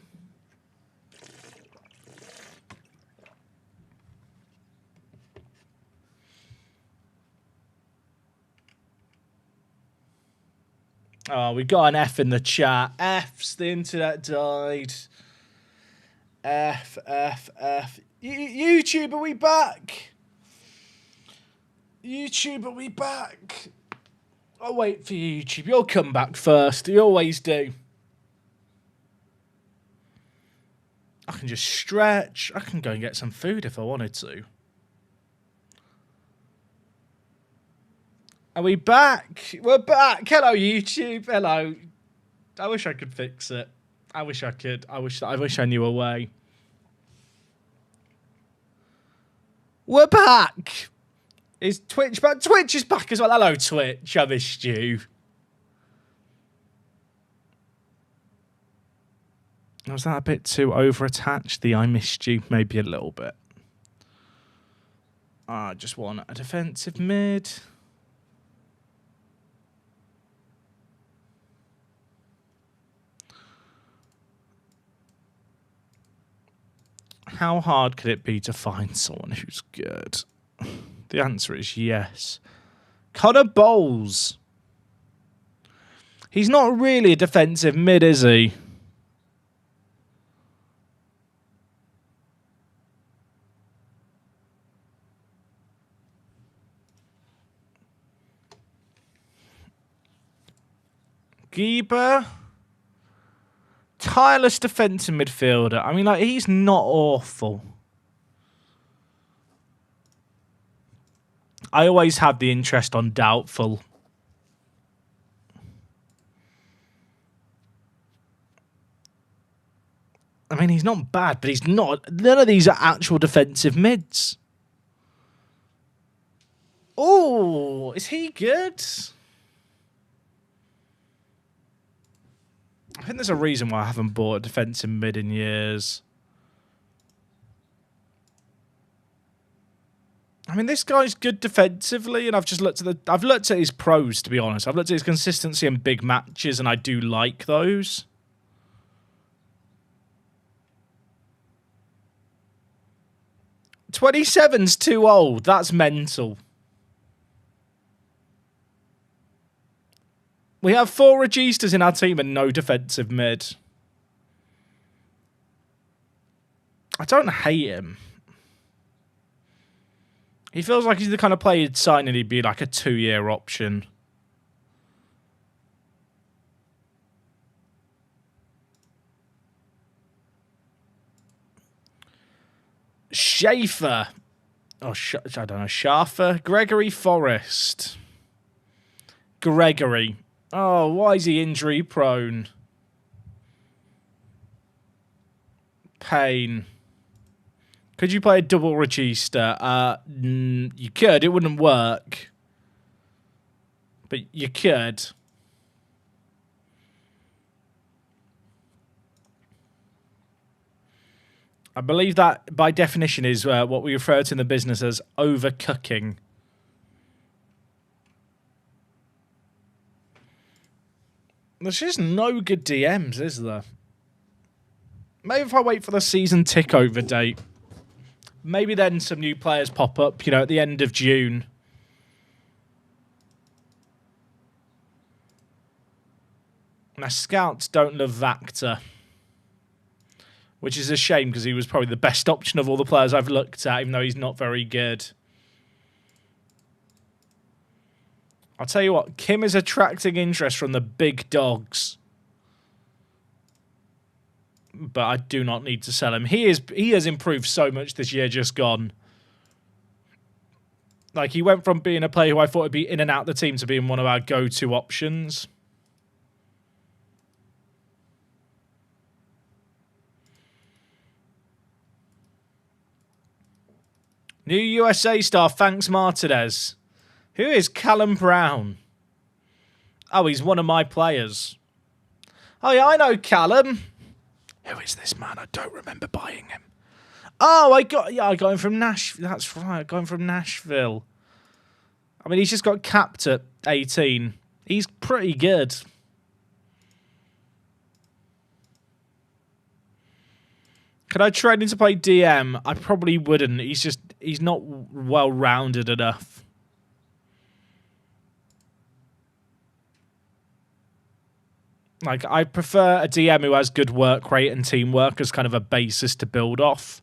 Oh, we got an F in the chat. F's, the internet died. F. YouTube, are we back? YouTube, are we back? I'll wait for you, YouTube. You'll come back first. You always do. I can just stretch. I can go and get some food if I wanted to. Are we back? We're back. Hello, YouTube. Hello. I wish I could fix it. I wish I could. I wish I knew a way. We're back. Is Twitch back? Twitch is back as well. Hello, Twitch. I missed you. Was that a bit too over-attached? The I missed you? Maybe a little bit. I just want a defensive mid. How hard could it be to find someone who's good? The answer is yes. Connor Bowles. He's not really a defensive mid, is he? Gibraltar. Tireless defensive midfielder. I mean, like, he's not awful. I always have the interest on doubtful. I mean, he's not bad, but he's not. None of these are actual defensive mids. Oh, is he good? I think there's a reason why I haven't bought a defensive mid in years. I mean, this guy's good defensively, and I've just looked at his pros, to be honest. I've looked at his consistency in big matches, and I do like those. $27's too old. That's mental. We have 4 registas in our team and no defensive mid. I don't hate him. He feels like he's the kind of player you'd sign and he'd be like a 2-year option. Schaefer. Oh, I don't know. Schaefer. Gregory Forrest. Gregory. Oh, why is he injury prone? Payne. Could you play a double regista? You could. It wouldn't work. But you could. I believe that, by definition, is what we refer to in the business as overcooking. There's just no good DMs, is there? Maybe if I wait for the season tick over date, maybe then some new players pop up, you know, at the end of June. My scouts don't love Vactor, which is a shame because he was probably the best option of all the players I've looked at, even though he's not very good. I'll tell you what, Kim is attracting interest from the big dogs. But I do not need to sell him. He has improved so much this year just gone. Like, he went from being a player who I thought would be in and out the team to being one of our go-to options. New USA star, thanks Martinez. Who is Callum Brown? Oh, he's one of my players. Oh, yeah, I know Callum. Who is this man? I don't remember buying him. Oh, I got him from Nashville. That's right, I got him from Nashville. I mean, he's just got capped at 18. He's pretty good. Could I trade him to play DM? I probably wouldn't. He's not well-rounded enough. Like, I prefer a DM who has good work rate and teamwork as kind of a basis to build off.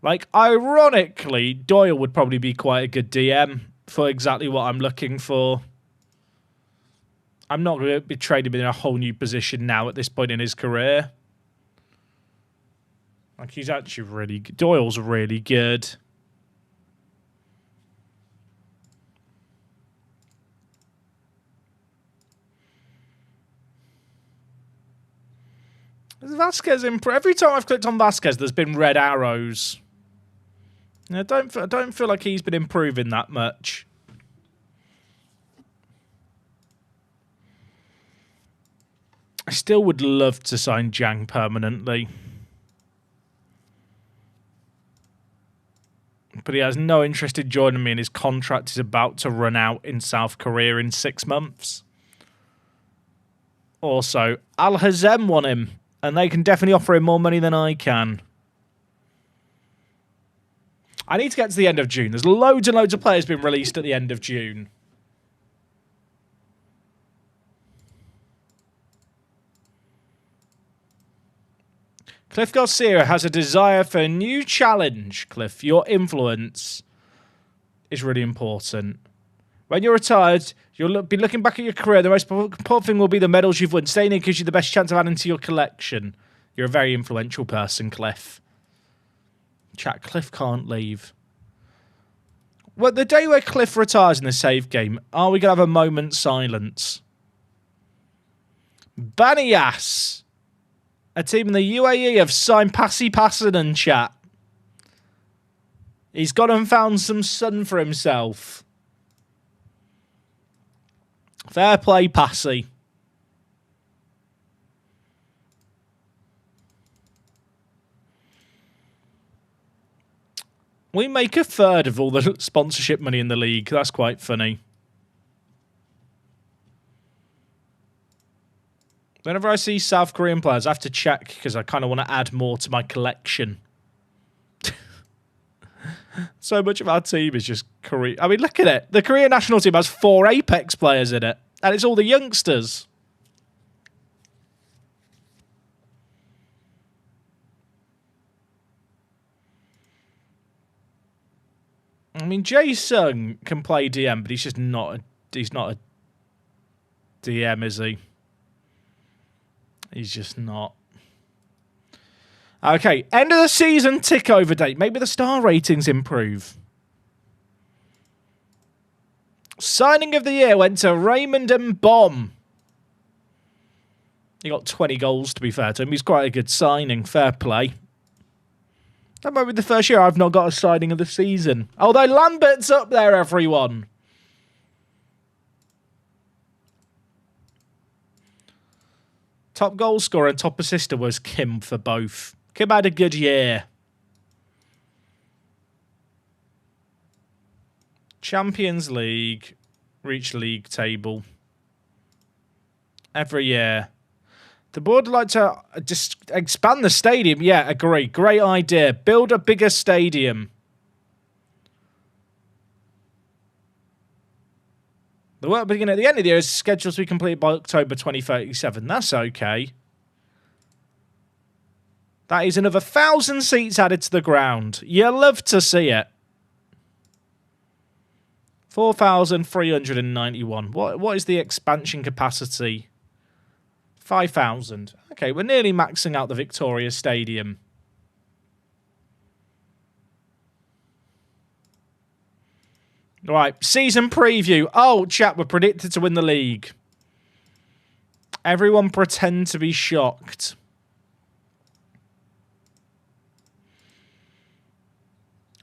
Like, ironically, Doyle would probably be quite a good DM for exactly what I'm looking for. I'm not going to be trading him in a whole new position now at this point in his career. Like, he's actually really good. Doyle's really good. Vasquez every time I've clicked on Vasquez, there's been red arrows. I don't feel like he's been improving that much. I still would love to sign Jang permanently. But he has no interest in joining me, and his contract is about to run out in South Korea in 6 months. Also, Al Hazem want him, and they can definitely offer him more money than I can. I need to get to the end of June. There's loads and loads of players being released at the end of June. Cliff Garcia has a desire for a new challenge, Cliff. Your influence is really important. When you're retired, you'll be looking back at your career. The most important thing will be the medals you've won. Staying here gives you the best chance of adding to your collection. You're a very influential person, Cliff. Chat, Cliff can't leave. Well, the day where Cliff retires in the save game, are we going to have a moment's silence? Banias! A team in the UAE have signed Passy Passanen, chat. He's gone and found some sun for himself. Fair play, Passy. We make a third of all the sponsorship money in the league. That's quite funny. Whenever I see South Korean players, I have to check because I kind of want to add more to my collection. So much of our team is just Korea. I mean, look at it. The Korean national team has 4 Apex players in it. And it's all the youngsters. I mean, Jae-sung can play DM, but he's just not a DM, is he? He's just not. Okay, end of the season tick over date. Maybe the star ratings improve. Signing of the year went to Raymond and Bomb. He got 20 goals, to be fair to him. He's quite a good signing. Fair play. That might be the first year I've not got a signing of the season. Although Lambert's up there, everyone. Top goal scorer and top assister was Kim for both. Kim had a good year. Champions League. Reach league table. Every year. The board would like to just expand the stadium. Yeah, agree. Great idea. Build a bigger stadium. The work beginning at the end of the year is scheduled to be completed by October 2037. That's okay. That is another 1,000 seats added to the ground. You love to see it. 4,391. What is the expansion capacity? 5,000. Okay, we're nearly maxing out the Victoria Stadium. Right, season preview. Oh, chat, we're predicted to win the league. Everyone pretend to be shocked.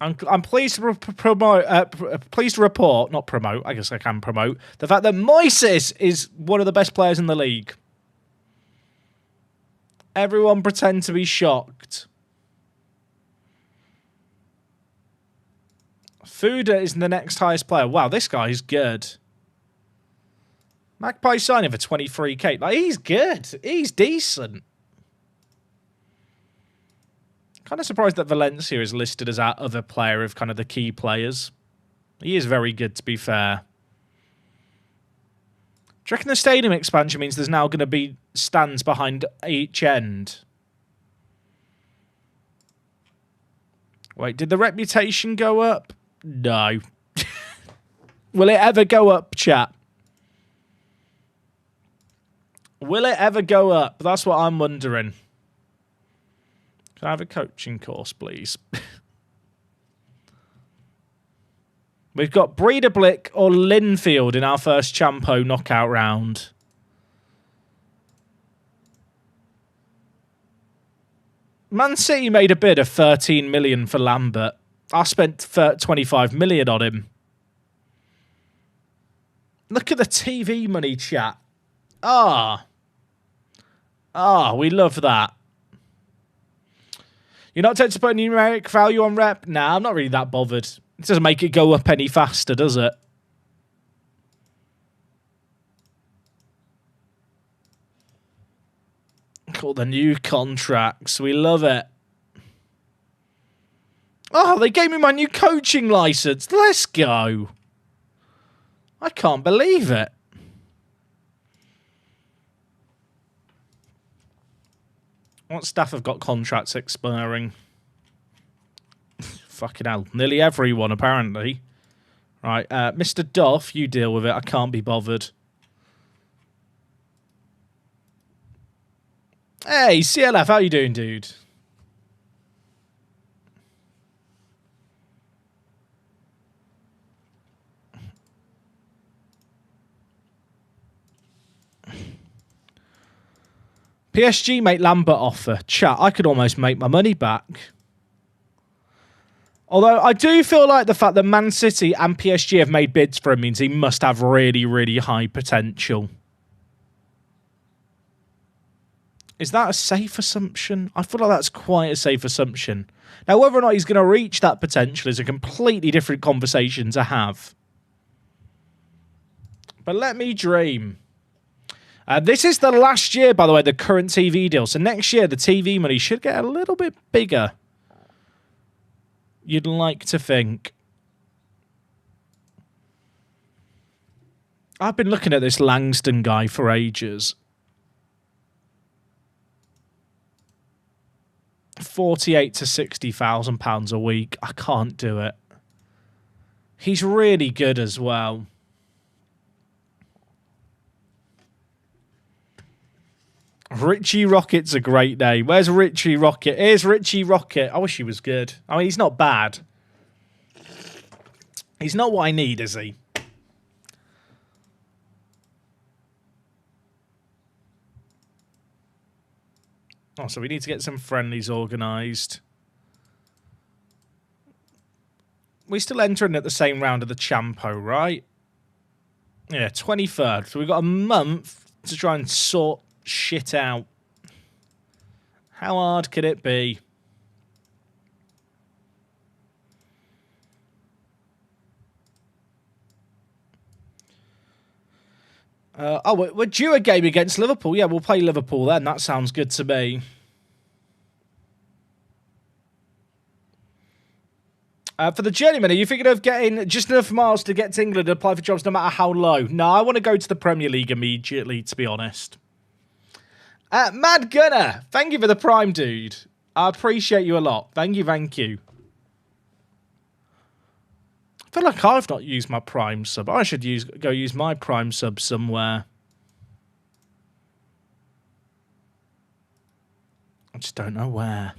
I'm pleased to pleased to report, not promote, I guess I can promote, the fact that Moises is one of the best players in the league. Everyone pretend to be shocked. Fuda is the next highest player. Wow, this guy is good. Magpie signing for 23k. Like, he's good. He's decent. Kind of surprised that Valencia is listed as our other player of kind of the key players. He is very good, to be fair. Do you reckon the stadium expansion means there's now going to be stands behind each end? Wait, did the reputation go up? No. Will it ever go up, chat? Will it ever go up? That's what I'm wondering. Can I have a coaching course, please? We've got Breederblick or Linfield in our first Champo knockout round. Man City made a bid of 13 million for Lambert. I spent 25 million on him. Look at the TV money, chat. We love that. You're not tempted to put a numeric value on rep? Nah, I'm not really that bothered. It doesn't make it go up any faster, does it? All the new contracts. We love it. Oh, they gave me my new coaching license. Let's go. I can't believe it. What staff have got contracts expiring? Fucking hell. Nearly everyone, apparently. Right, Mr. Duff, you deal with it. I can't be bothered. Hey, CLF, how you doing, dude? PSG make Lambert offer. Chat, I could almost make my money back. Although I do feel like the fact that Man City and PSG have made bids for him means he must have really, really high potential. Is that a safe assumption? I feel like that's quite a safe assumption. Now, whether or not he's going to reach that potential is a completely different conversation to have. But let me dream. This is the last year, by the way, the current TV deal. So next year, the TV money should get a little bit bigger. You'd like to think. I've been looking at this Langston guy for ages. 48 to 60,000 pounds a week. I can't do it. He's really good as well. Richie Rocket's a great name. Where's Richie Rocket? Here's Richie Rocket. I wish he was good. I mean, he's not bad. He's not what I need, is he? Oh, so we need to get some friendlies organised. We're still entering at the same round of the Champo, right? Yeah, 23rd. So we've got a month to try and sort shit out. How hard could it be? We're due a game against Liverpool. Yeah, we'll play Liverpool then. That sounds good to me. For the journeyman, are you thinking of getting just enough miles to get to England and apply for jobs no matter how low? No, I want to go to the Premier League immediately, to be honest. Mad Gunner, thank you for the Prime, dude. I appreciate you a lot. Thank you, thank you. I feel like I've not used my Prime sub. I should go use my Prime sub somewhere. I just don't know where.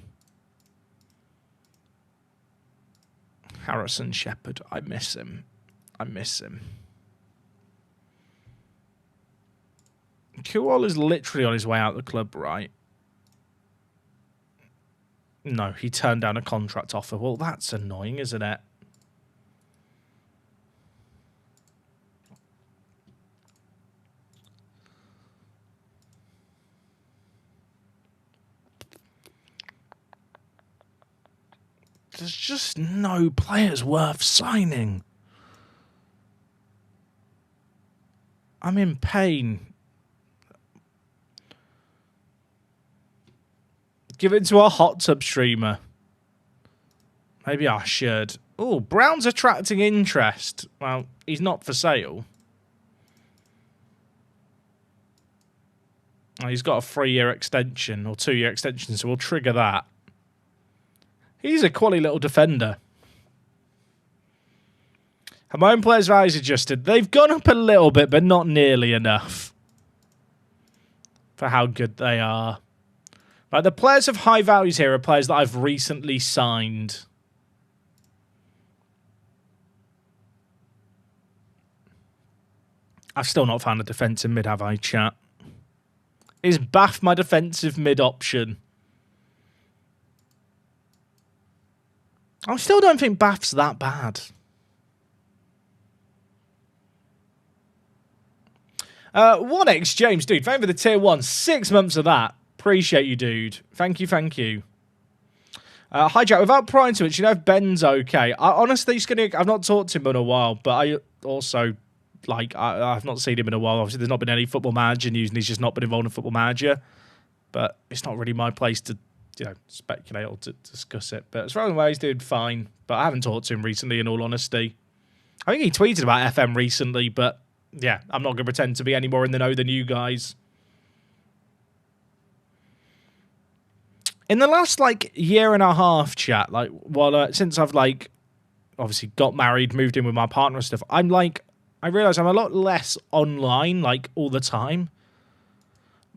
Harrison Shepherd, I miss him. I miss him. Kuol is literally on his way out of the club, right? No, he turned down a contract offer. Well, that's annoying, isn't it? There's just no players worth signing. I'm in pain. Give it to a hot tub streamer. Maybe I should. Oh, Brown's attracting interest. Well, he's not for sale. Oh, he's got a 3-year extension or 2-year extension, so we'll trigger that. He's a quality little defender. Have my own players' values adjusted? They've gone up a little bit, but not nearly enough for how good they are. Like, the players of high values here are players that I've recently signed. I've still not found a defensive mid, have I, chat? Is Bath my defensive mid option? I still don't think Bath's that bad. One X James, dude. Thank you for the tier 1. 6 months of that. Appreciate you, dude. Thank you, thank you. Hi, Jack. Without prying to it, do you know if Ben's okay? Honestly, I've not talked to him in a while, but I also, I've not seen him in a while. Obviously, there's not been any Football Manager news, and he's just not been involved in Football Manager. But it's not really my place to, speculate or to discuss it. But as far as I'm aware, he's doing fine. But I haven't talked to him recently, in all honesty. I think he tweeted about FM recently, but yeah, I'm not going to pretend to be any more in the know than you guys. In the last, year and a half, chat, since I've, obviously got married, moved in with my partner and stuff, I realise I'm a lot less online, all the time.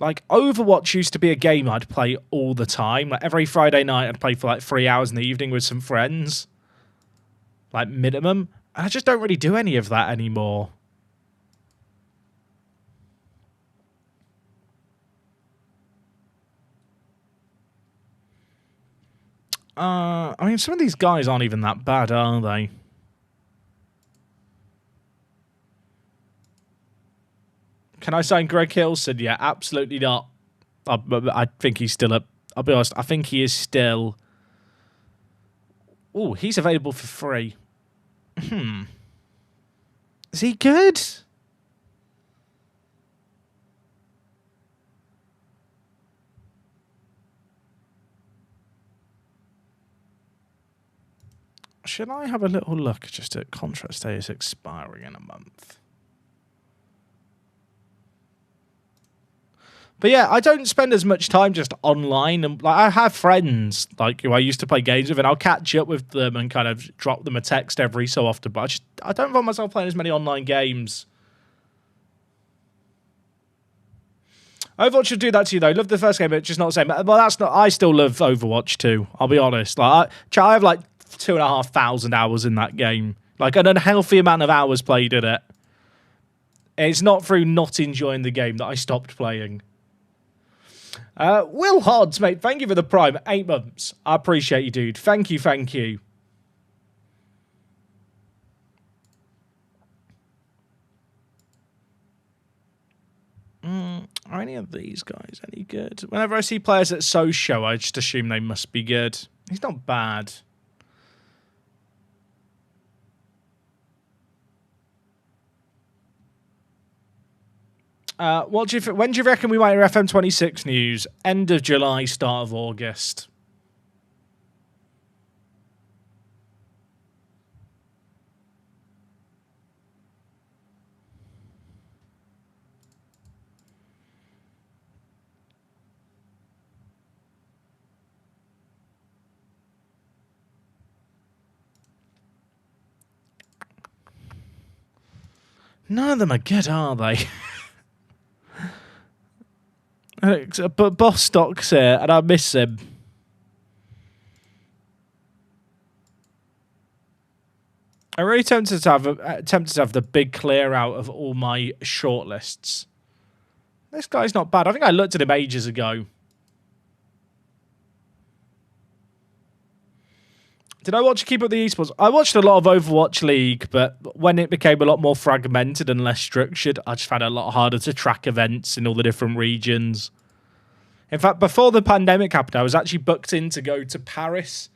Overwatch used to be a game I'd play all the time. Every Friday night, I'd play for, 3 hours in the evening with some friends. Minimum. And I just don't really do any of that anymore. Some of these guys aren't even that bad, are they? Can I sign Greg Hilson? Yeah, absolutely not. I think he's still I'll be honest, I think he is still... Oh, he's available for free. Is he good? Should I have a little look just at contract status expiring in a month? But yeah, I don't spend as much time just online. And I have friends who I used to play games with, and I'll catch up with them and kind of drop them a text every so often. But I don't find myself playing as many online games. Overwatch should do that to you though. Love the first game, but just not the same. Well, that's not. I still love Overwatch too. I'll be honest. I have 2,500 hours in that game. An unhealthy amount of hours played in it. It's not through not enjoying the game that I stopped playing. Will Hodds, mate, thank you for the Prime. 8 months. I appreciate you, dude. Thank you, thank you. Are any of these guys any good? Whenever I see players at Socio, I just assume they must be good. He's not bad. When do you reckon we might hear FM26 news? End of July, start of August. None of them are good, are they? But Bostock's here, and I miss him. I'm really tempted to have the big clear out of all my shortlists. This guy's not bad. I think I looked at him ages ago. Did I watch Keep Up the Esports? I watched a lot of Overwatch League, but when it became a lot more fragmented and less structured, I just found it a lot harder to track events in all the different regions. In fact, before the pandemic happened, I was actually booked in to go to Paris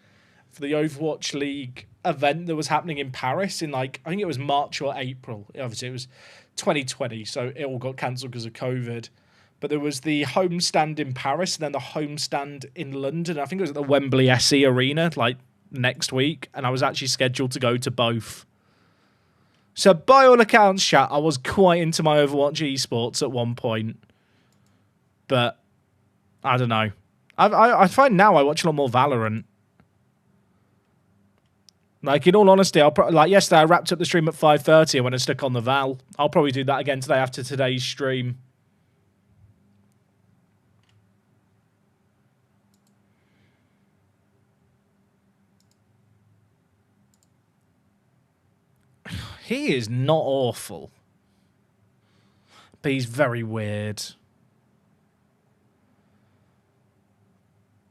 for the Overwatch League event that was happening in Paris in I think it was March or April. Obviously, it was 2020, so it all got cancelled because of COVID. But there was the homestand in Paris and then the homestand in London. I think it was at the Wembley SE Arena, next week, and I was actually scheduled to go to both. So by all accounts, chat, I was quite into my Overwatch esports at one point, but I don't know. I find now I watch a lot more Valorant. In all honesty, yesterday I wrapped up the stream at 5:30 and went and stuck on the Val. I'll probably do that again today after today's stream. He is not awful. But he's very weird.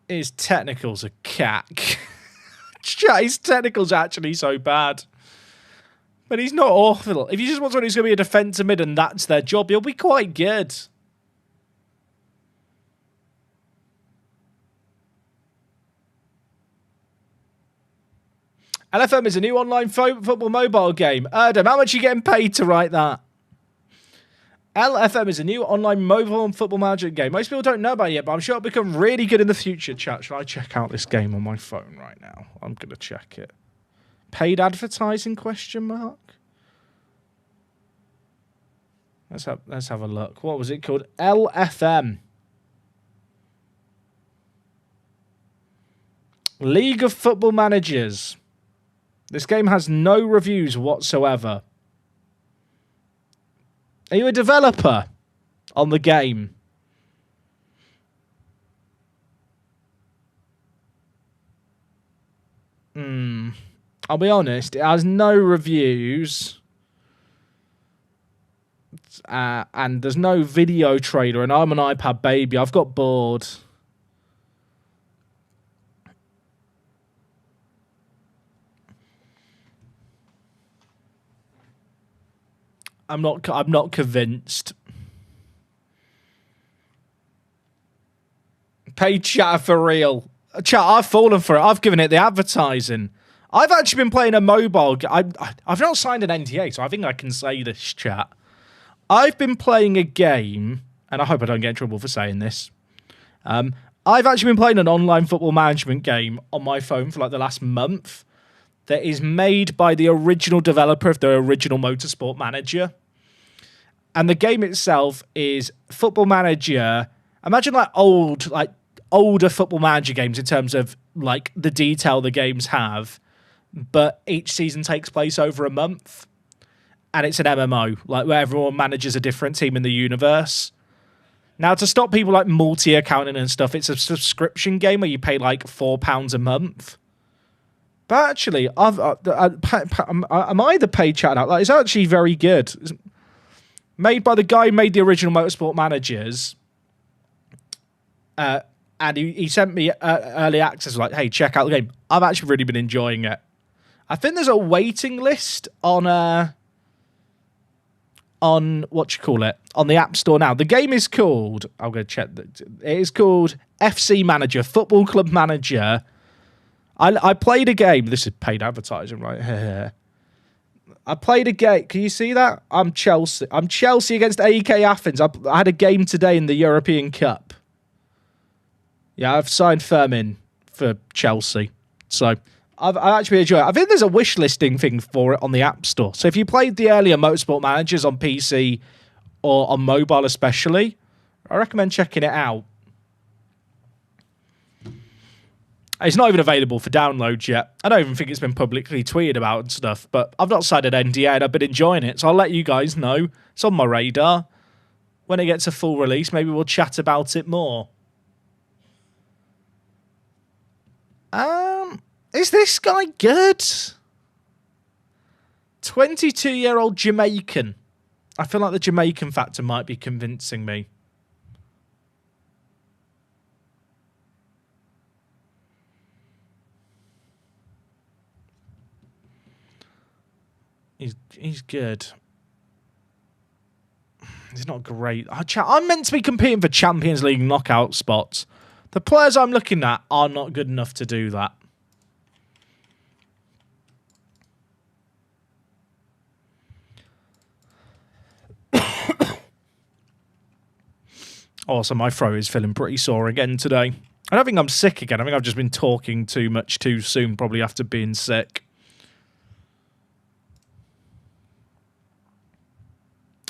His technicals are cack. His technical's actually so bad. But he's not awful. If you just want someone who's going to be a defensive mid and that's their job, he'll be quite good. LFM is a new online football mobile game. Adam, how much are you getting paid to write that? LFM is a new online mobile football management game. Most people don't know about it yet, but I'm sure it'll become really good in the future, chat. Shall I check out this game on my phone right now? I'm going to check it. Paid advertising, question mark? Let's have a look. What was it called? LFM. League of Football Managers. This game has no reviews whatsoever. Are you a developer on the game? I'll be honest, it has no reviews. And there's no video trailer, and I'm an iPad baby. I've got bored. I'm not convinced. Paid chatter for real. Chat, I've fallen for it. I've given it the advertising. I've actually been playing a mobile game. I've not signed an NDA, so I think I can say this, chat. I've been playing a game, and I hope I don't get in trouble for saying this. I've actually been playing an online football management game on my phone for like the last month that is made by the original developer of the original Motorsport Manager. And the game itself is Football Manager. Imagine older Football Manager games in terms of like the detail the games have, but each season takes place over a month. And it's an MMO, like where everyone manages a different team in the universe. Now, to stop people like multi-accounting and stuff, it's a subscription game where you pay like £4 a month. But actually, am I the paid chat out? Like, it's actually very good. It's made by the guy who made the original Motorsport Managers. And he sent me early access, like, hey, check out the game. I've actually really been enjoying it. I think there's a waiting list on what you call it, on the App Store now. The game is called, I'm going to check, it is called FC Manager, Football Club Manager. I played a game, this is paid advertising right here. I played a game, can you see that? I'm Chelsea against AEK Athens. I had a game today in the European Cup. Yeah, I've signed firm in for Chelsea. So I actually enjoy it. I think there's a wish listing thing for it on the App Store. So if you played the earlier Motorsport Managers on PC or on mobile especially, I recommend checking it out. It's not even available for download yet. I don't even think it's been publicly tweeted about and stuff, but I've not signed an NDA and I've been enjoying it, so I'll let you guys know. It's on my radar. When it gets a full release, maybe we'll chat about it more. Is this guy good? 22-year-old Jamaican. I feel like the Jamaican factor might be convincing me. He's good. He's not great. I'm meant to be competing for Champions League knockout spots. The players I'm looking at are not good enough to do that. Also, my throat is feeling pretty sore again today. I don't think I'm sick again. I think I've just been talking too much too soon, probably after being sick.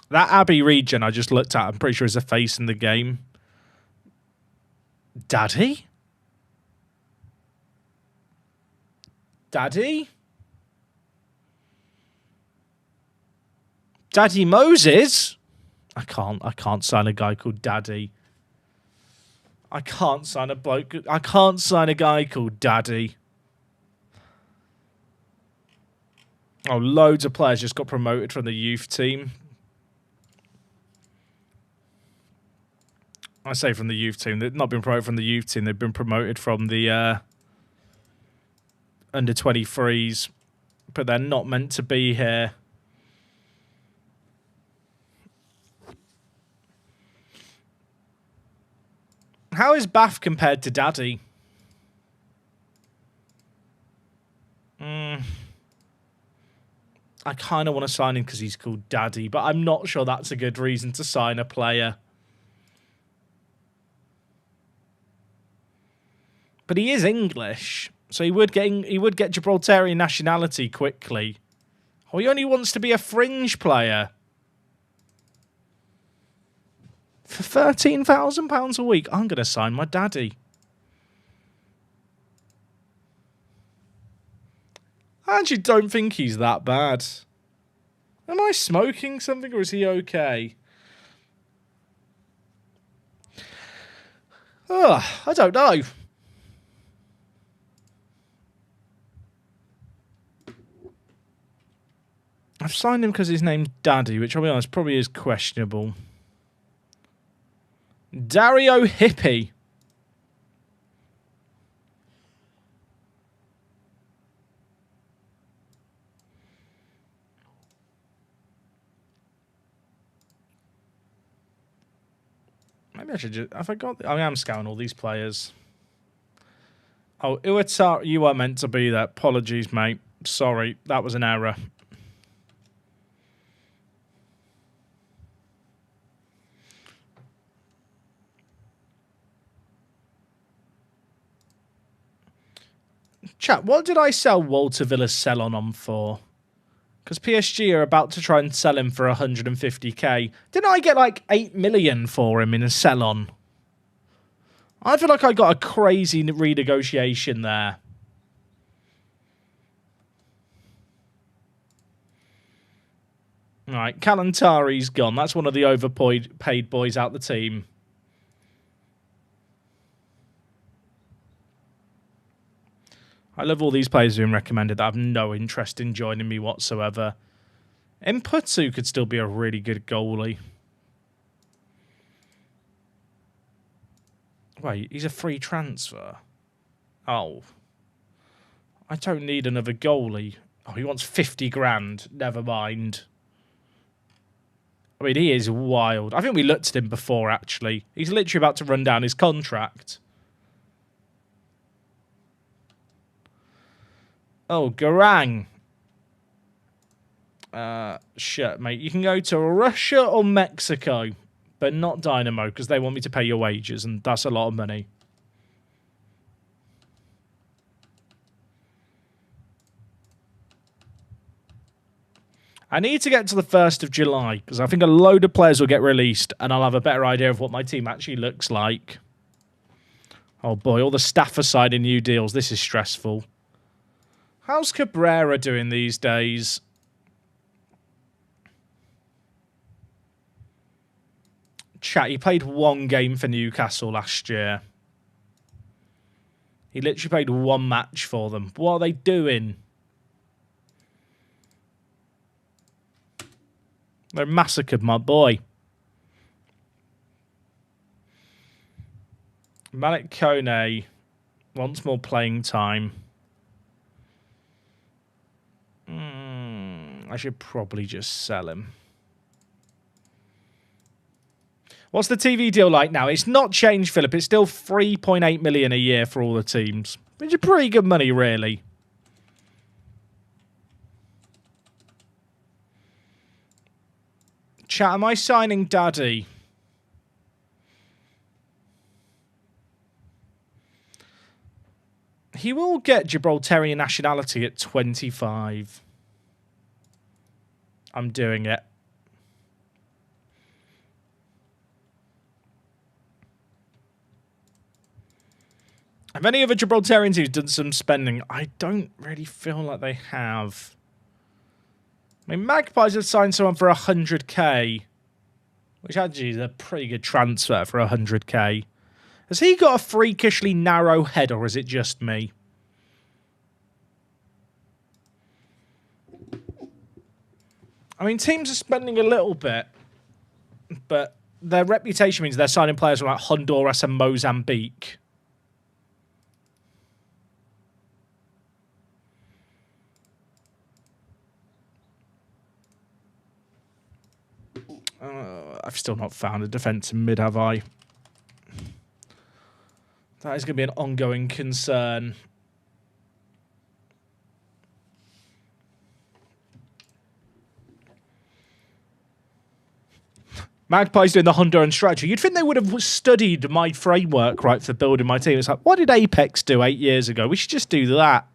That Abbey region I just looked at, I'm pretty sure is a face in the game. Daddy? Daddy? Daddy Moses? I can't sign a guy called Daddy. I can't sign a guy called Daddy. Oh, loads of players just got promoted from the youth team. I say from the youth team. They've not been promoted from the youth team. They've been promoted from the under 23s, but they're not meant to be here. How is Bath compared to Daddy? I kind of want to sign him because he's called Daddy, but I'm not sure that's a good reason to sign a player. But he is English, so he would get Gibraltarian nationality quickly. Oh, he only wants to be a fringe player. For £13,000 a week, I'm going to sign my Daddy. I actually don't think he's that bad. Am I smoking something or is he okay? Ugh, I don't know. I've signed him because his name's Daddy, which I'll be honest, probably is questionable. Dario Hippie. Maybe I should just... I am scouting all these players. Oh, Iwata, you are meant to be there. Apologies, mate. Sorry, that was an error. Chat, what did I sell Walter Villas-Sellon on for? Because PSG are about to try and sell him for 150k. Didn't I get like 8 million for him in a sell-on? I feel like I got a crazy renegotiation there. Right, Kalantari's gone. That's one of the overpaid boys out the team. I love all these players being recommended that have no interest in joining me whatsoever. Inputu could still be a really good goalie. Wait, he's a free transfer. Oh. I don't need another goalie. Oh, he wants 50 grand. Never mind. I mean, he is wild. I think we looked at him before, actually. He's literally about to run down his contract. Oh, Garang. Shit, mate. You can go to Russia or Mexico, but not Dynamo, because they want me to pay your wages, and that's a lot of money. I need to get to the 1st of July, because I think a load of players will get released, and I'll have a better idea of what my team actually looks like. Oh boy, all the staff are signing new deals. This is stressful. How's Cabrera doing these days? Chat, he played one game for Newcastle last year. He literally played one match for them. What are they doing? They massacred my boy. Malik Kone wants more playing time. I should probably just sell him. What's the TV deal like now? It's not changed, Philip. It's still 3.8 million a year for all the teams, which is pretty good money, really. Chat, am I signing Daddy? He will get Gibraltarian nationality at 25. I'm doing it. Have any other Gibraltarians who've done some spending? I don't really feel like they have. I mean, Magpies have signed someone for 100k, which actually is a pretty good transfer for 100k. Has he got a freakishly narrow head, or is it just me? I mean, teams are spending a little bit, but their reputation means they're signing players from like Honduras and Mozambique. I've still not found a defensive mid, have I? That is going to be an ongoing concern. Magpie's doing the Honduran strategy. You'd think they would have studied my framework, right, for building my team. It's like, what did Apex do 8 years ago? We should just do that.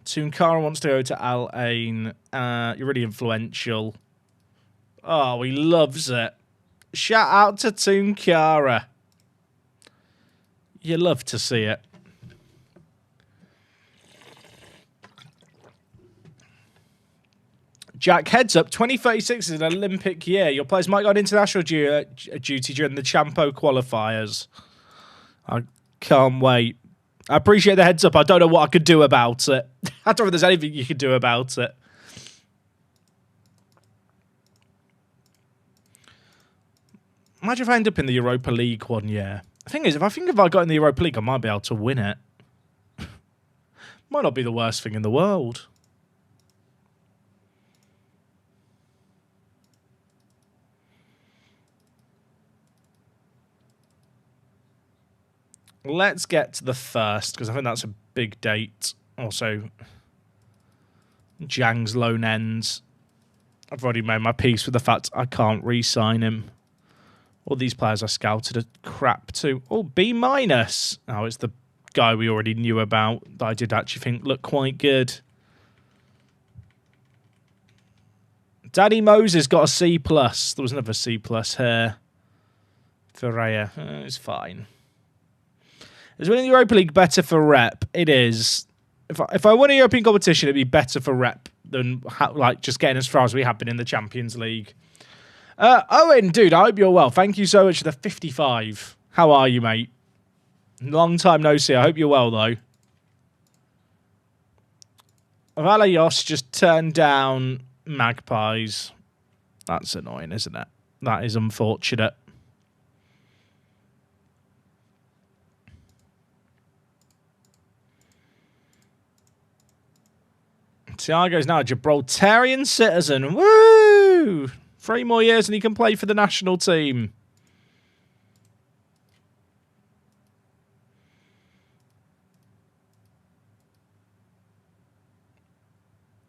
Tunkara wants to go to Al Ain. You're really influential. Oh, he loves it. Shout out to Tunkara. You love to see it. Jack, heads up, 2036 is an Olympic year. Your players might go on international duty during the Champo qualifiers. I can't wait. I appreciate the heads up. I don't know what I could do about it. I don't know if there's anything you could do about it. Imagine if I end up in the Europa League one year. The thing is, if I got in the Europa League, I might be able to win it. Might not be the worst thing in the world. Let's get to the first, because I think that's a big date. Also, Jang's loan ends. I've already made my peace with the fact I can't re-sign him. All these players I scouted are crap too. Oh, B-. Oh, it's the guy we already knew about that I did actually think looked quite good. Danny Moses got a C+. There was another C+ here. Ferreira. It's fine. Is winning the Europa League better for rep? It is. If I win a European competition, it'd be better for rep than like just getting as far as we have been in the Champions League. Owen, dude, I hope you're well. Thank you so much for the 55. How are you, mate? Long time no see. I hope you're well, though. Valaios just turned down Magpies. That's annoying, isn't it? That is unfortunate. Thiago's now a Gibraltarian citizen. Woo! 3 more years and he can play for the national team.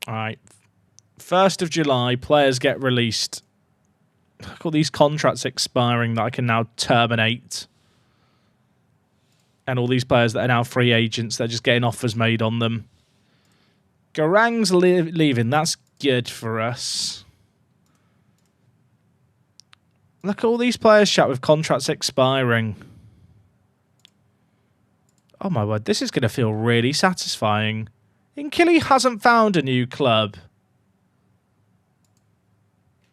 All right. 1st of July, players get released. Look at all these contracts expiring that I can now terminate. And all these players that are now free agents, they're just getting offers made on them. Garang's leaving. That's good for us. Look at all these players, chat, with contracts expiring. Oh my word, this is going to feel really satisfying. Inkili hasn't found a new club.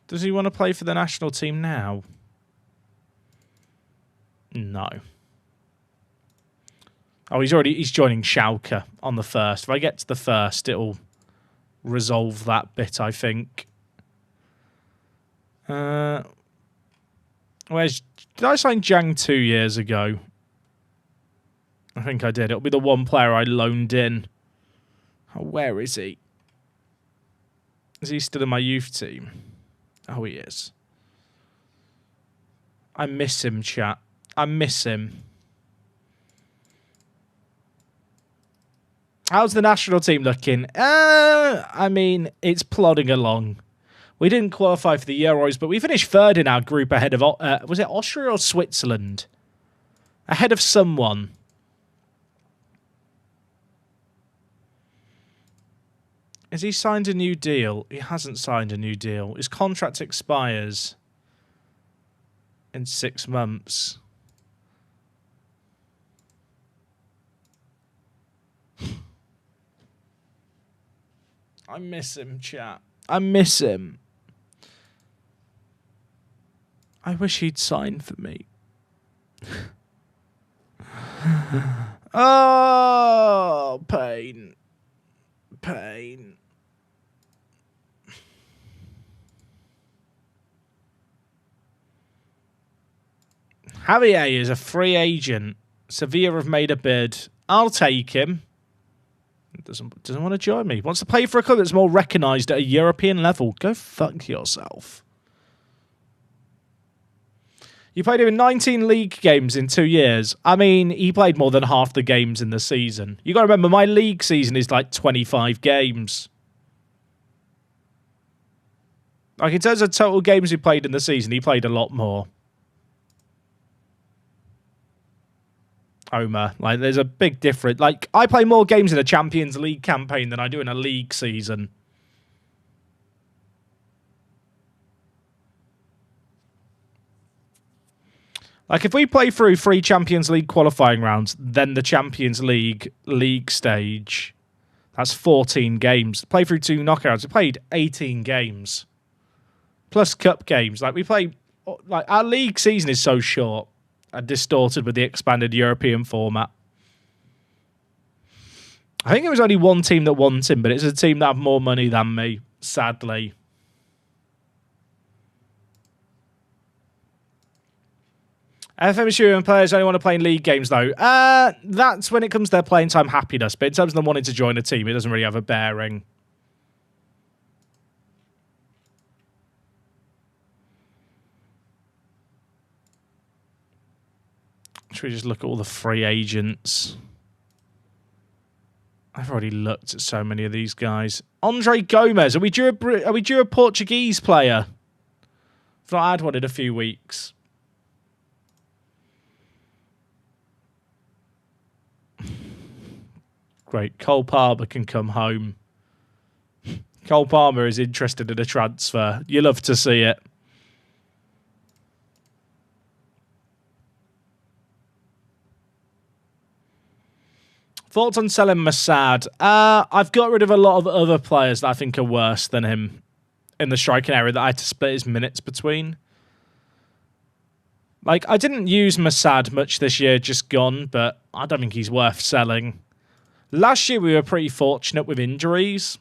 Does he want to play for the national team now? No. Oh, he's joining Schalke on the 1st. If I get to the 1st, it'll resolve that bit, I think. Did I sign Jang 2 years ago? I think I did. It'll be the one player I loaned in. Oh, where is he? Is he still in my youth team? Oh, he is. I miss him, chat. I miss him. How's the national team looking? I mean, it's plodding along. We didn't qualify for the Euros, but we finished 3rd in our group ahead of, was it Austria or Switzerland? Ahead of someone. Has he signed a new deal? He hasn't signed a new deal. His contract expires in 6 months. I miss him, chat. I miss him. I wish he'd sign for me. Oh, pain. Pain. Javier is a free agent. Sevilla have made a bid. I'll take him. Doesn't want to join me. Wants to play for a club that's more recognised at a European level. Go fuck yourself. You played him in 19 league games in 2 years. I mean, he played more than half the games in the season. You got to remember, my league season is like 25 games. Like, in terms of total games he played in the season, he played a lot more. Homer, like, there's a big difference. Like, I play more games in a Champions League campaign than I do in a league season. Like, if we play through 3 Champions League qualifying rounds, then the Champions League stage, that's 14 games. Play through 2 knockouts. We played 18 games. Plus cup games. Like, we play... Like, our league season is so short and distorted with the expanded European format. I think it was only one team that won him, but it's a team that have more money than me, sadly. FM and players only want to play in league games, though. That's when it comes to their playing time happiness. But in terms of them wanting to join a team, it doesn't really have a bearing. Should we just look at all the free agents? I've already looked at so many of these guys. Andre Gomez. Are we due a Portuguese player? I've not had one in a few weeks. Great. Cole Palmer can come home. Cole Palmer is interested in a transfer. You love to see it. Thoughts on selling Mossad? I've got rid of a lot of other players that I think are worse than him in the striking area that I had to split his minutes between. Like, I didn't use Mossad much this year, just gone, but I don't think he's worth selling. Last year, we were pretty fortunate with injuries.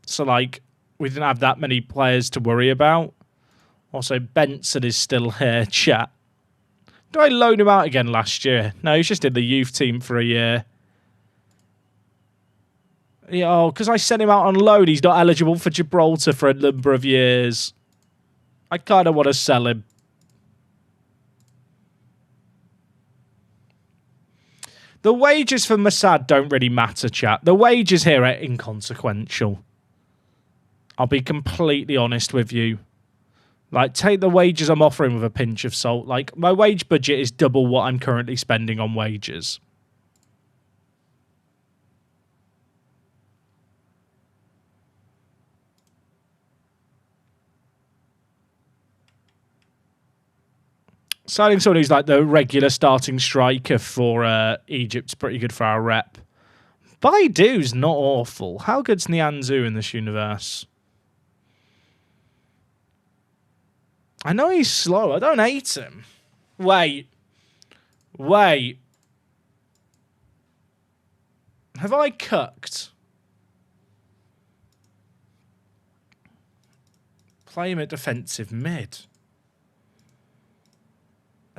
So, like, we didn't have that many players to worry about. Also, Benson is still here, chat. Did I loan him out again last year? No, he's just in the youth team for a year. Yeah, oh, because I sent him out on loan, he's not eligible for Gibraltar for a number of years. I kind of want to sell him. The wages for Mossad don't really matter, chat. The wages here are inconsequential. I'll be completely honest with you. Like, take the wages I'm offering with a pinch of salt. Like, my wage budget is double what I'm currently spending on wages. Signing someone who's like the regular starting striker for Egypt's pretty good for our rep. Baidu's not awful. How good's Nianzou in this universe? I know he's slow. I don't hate him. Wait. Have I cucked? Play him at defensive mid.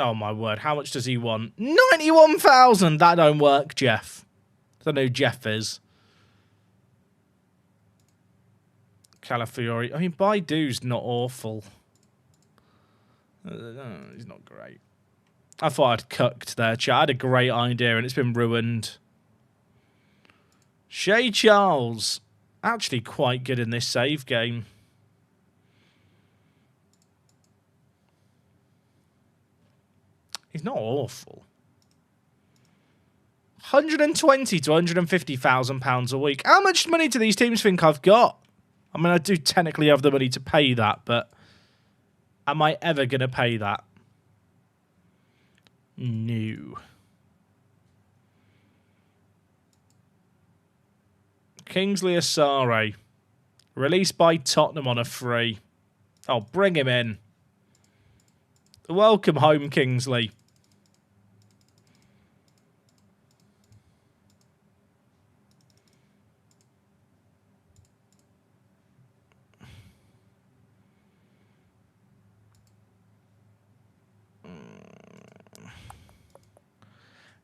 Oh, my word. How much does he want? 91,000! That don't work, Jeff. I don't know who Jeff is. Calafiori. I mean, Baidu's not awful. He's not great. I thought I'd cucked there, chat. I had a great idea, and it's been ruined. Shea Charles. Actually quite good in this save game. He's not awful. 120 to 150,000 pounds a week. How much money do these teams think I've got? I mean, I do technically have the money to pay that, but am I ever going to pay that? No. Kingsley Asare. Released by Tottenham on a free. Oh, bring him in. Welcome home, Kingsley.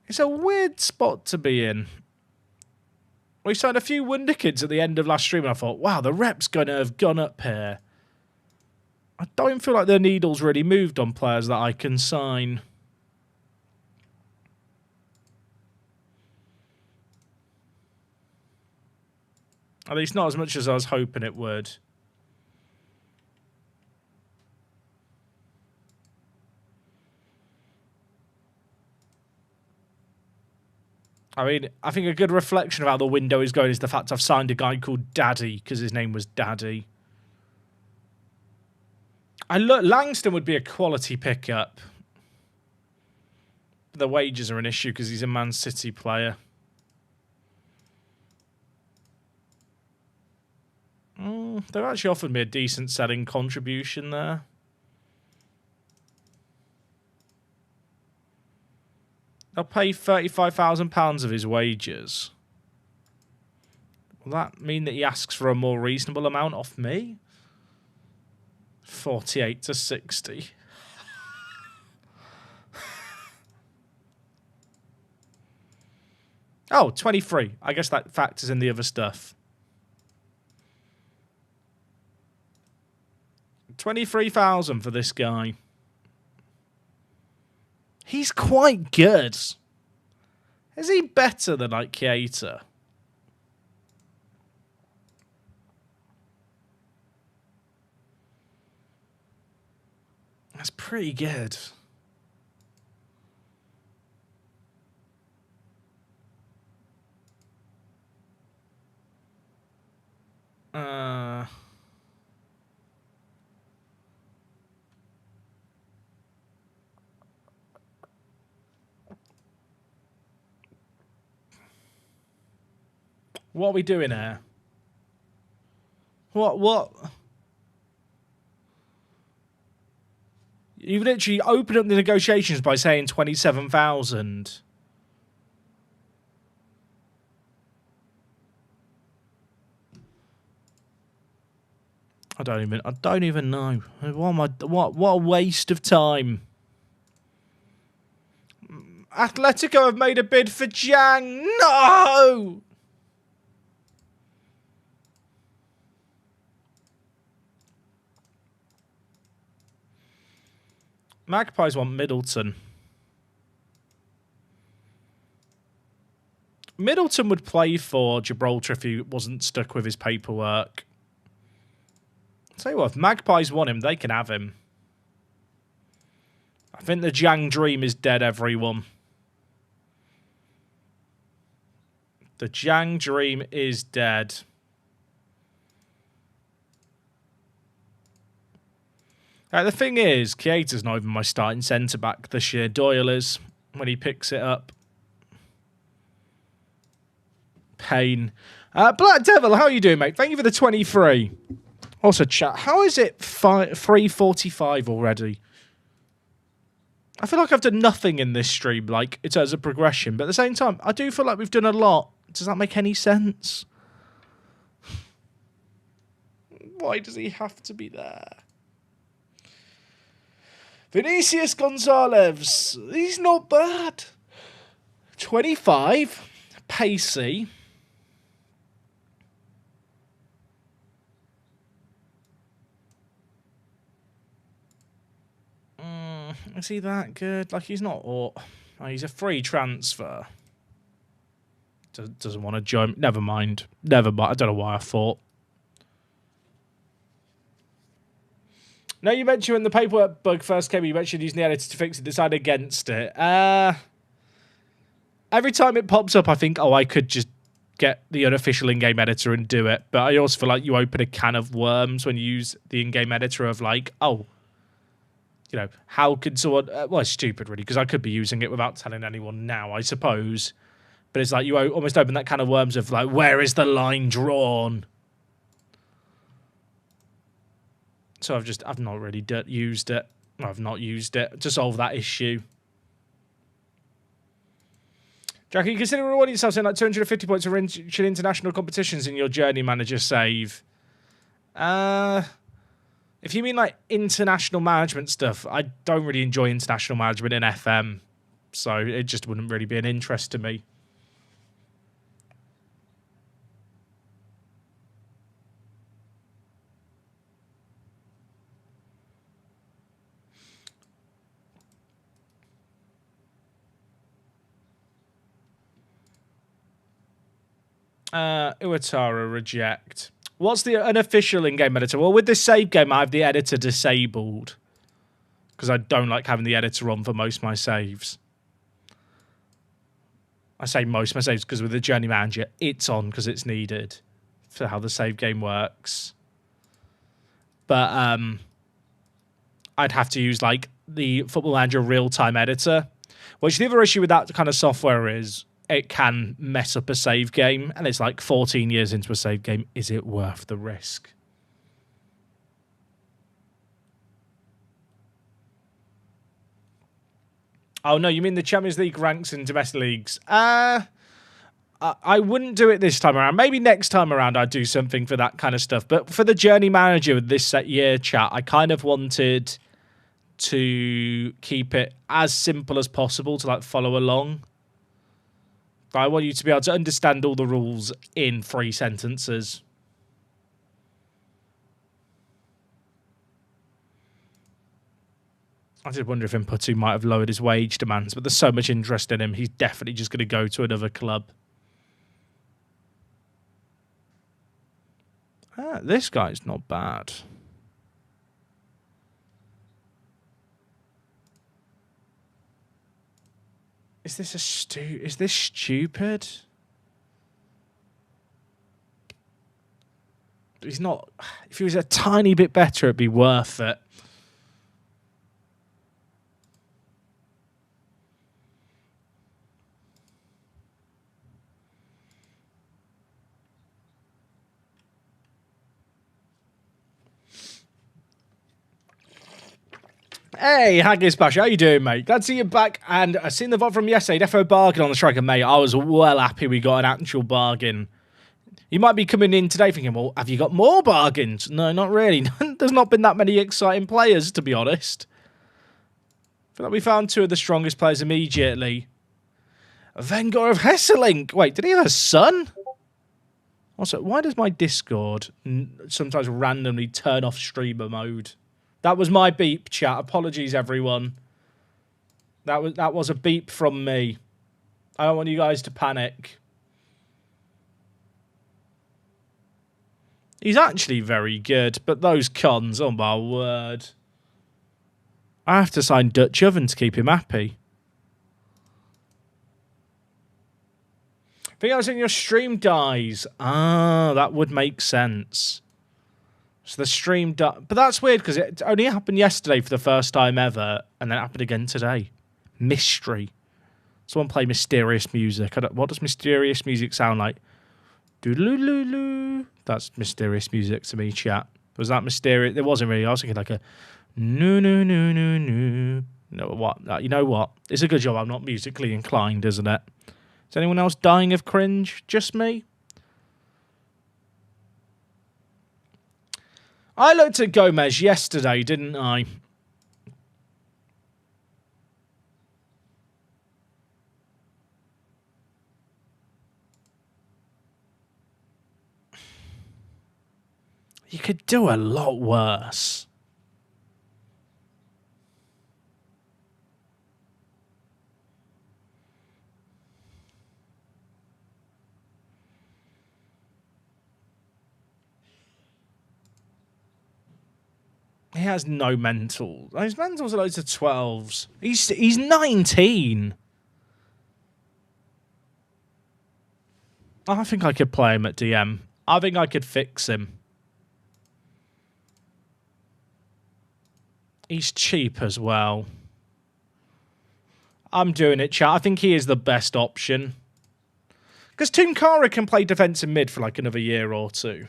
It's a weird spot to be in. We signed a few Wonder Kids at the end of last stream, and I thought, wow, the rep's going to have gone up here. I don't feel like the needle's really moved on players that I can sign. At least not as much as I was hoping it would. I mean, I think a good reflection of how the window is going is the fact I've signed a guy called Daddy, because his name was Daddy. Langston would be a quality pickup. The wages are an issue because he's a Man City player. They've actually offered me a decent selling contribution there. They'll pay £35,000 of his wages. Will that mean that he asks for a more reasonable amount off me? 48 to 60. Oh, 23. I guess that factors in the other stuff. 23,000 for this guy. He's quite good. Is he better than like Keita? That's pretty good. What are we doing here? What? You've literally opened up the negotiations by saying 27,000. I don't even know. What a waste of time. Atletico have made a bid for Jang. No! Magpies want Middleton. Middleton would play for Gibraltar if he wasn't stuck with his paperwork. Tell you what, if Magpies want him, they can have him. I think the Jang dream is dead, everyone. The Jang dream is dead. The thing is, Keita's not even my starting centre-back this year. Doyle is, when he picks it up. Pain. Black Devil, how are you doing, mate? Thank you for the 23. Also, chat, how is it 3:45 already? I feel like I've done nothing in this stream, like, in terms of progression. But at the same time, I do feel like we've done a lot. Does that make any sense? Why does he have to be there? Vinicius Gonzalez, he's not bad. 25, pacey. Is he that good? Like, he's not... he's a free transfer. Doesn't want to join... Never mind. I don't know why I thought. No, you mentioned when the paperwork bug first came, you mentioned using the editor to fix it, decided against it. Every time it pops up, I think, oh, I could just get the unofficial in-game editor and do it. But I also feel like you open a can of worms when you use the in-game editor of like, oh, you know, how could someone... well, it's stupid, really, because I could be using it without telling anyone now, I suppose. But it's like you almost open that can of worms of like, where is the line drawn? So I've not really used it. I've not used it to solve that issue. Jack, you consider rewarding yourself saying like 250 points for international competitions in your journey manager save? If you mean like international management stuff, I don't really enjoy international management in FM. So it just wouldn't really be an interest to me. Uatara reject. What's the unofficial in-game editor? Well, with this save game, I have the editor disabled because I don't like having the editor on for most of my saves. I say most of my saves because with the Journey Manager, it's on because it's needed for how the save game works. But I'd have to use like the Football Manager real-time editor, which the other issue with that kind of software is it can mess up a save game, and it's like 14 years into a save game. Is it worth the risk? Oh, no, you mean the Champions League ranks in domestic leagues? I wouldn't do it this time around. Maybe next time around I'd do something for that kind of stuff. But for the Journey Manager with this set year chat, I kind of wanted to keep it as simple as possible to like follow along. I want you to be able to understand all the rules in 3 sentences. I did wonder if Inputu might have lowered his wage demands, but there's so much interest in him, he's definitely just going to go to another club. This guy's not bad. Is this is this stupid? He's not. If he was a tiny bit better, it'd be worth it. Hey, Haggis Bash, how you doing, mate? Glad to see you back. And I seen the VOD from yesterday. Defo bargain on the striker, mate. I was well happy we got an actual bargain. You might be coming in today thinking, well, have you got more bargains? No, not really. There's not been that many exciting players, to be honest. I feel like we found 2 of the strongest players immediately. Wenger of Hesselink. Wait, did he have a son? Also, why does my Discord sometimes randomly turn off streamer mode? That was my beep, chat. Apologies, everyone. That was a beep from me. I don't want you guys to panic. He's actually very good, but those cons, oh my word. I have to sign Dutch Oven to keep him happy. I think I was in your stream dies. Ah, that would make sense. So the stream but that's weird because it only happened yesterday for the first time ever, and then it happened again today. Mystery. Someone play mysterious music. What does mysterious music sound like? Doodaloo. That's mysterious music to me, chat. Was that mysterious? It wasn't really. I was thinking like a no. No, what? You know what? It's a good job I'm not musically inclined, isn't it? Is anyone else dying of cringe? Just me? I looked at Gomez yesterday, didn't I? You could do a lot worse. He has no mental. His mentals are loads of 12s. He's 19. I think I could play him at DM. I think I could fix him. He's cheap as well. I'm doing it, chat. I think he is the best option. Because Tunkara can play defensive mid for like another year or 2.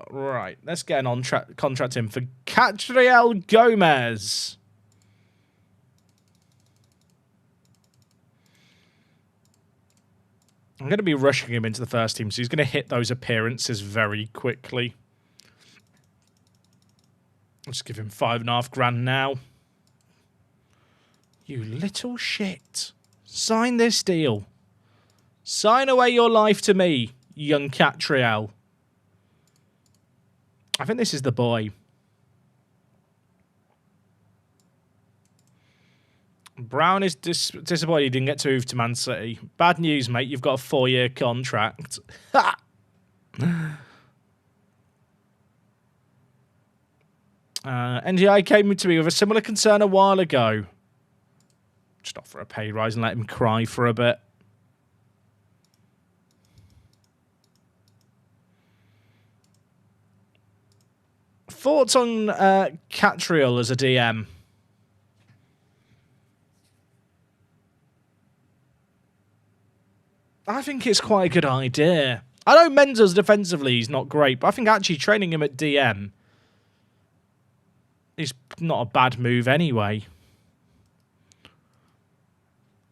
Right. Let's get an contract in for Catriel Gomez. I'm going to be rushing him into the first team, so he's going to hit those appearances very quickly. I'll just give him 5.5 grand now. You little shit. Sign this deal. Sign away your life to me, young Catriel. I think this is the boy. Brown is disappointed he didn't get to move to Man City. Bad news, mate. You've got a 4-year contract. NGI came to me with a similar concern a while ago. Just offer a pay rise and let him cry for a bit. Thoughts on Catriel as a DM? I think it's quite a good idea. I know Mendes defensively he's not great, but I think actually training him at DM is not a bad move anyway.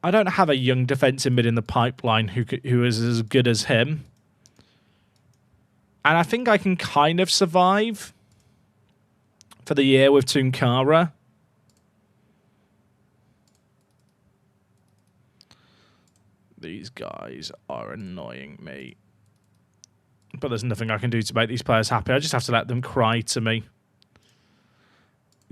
I don't have a young defensive mid in the pipeline who is as good as him. And I think I can kind of survive for the year with Tunkara. These guys are annoying me. But there's nothing I can do to make these players happy. I just have to let them cry to me.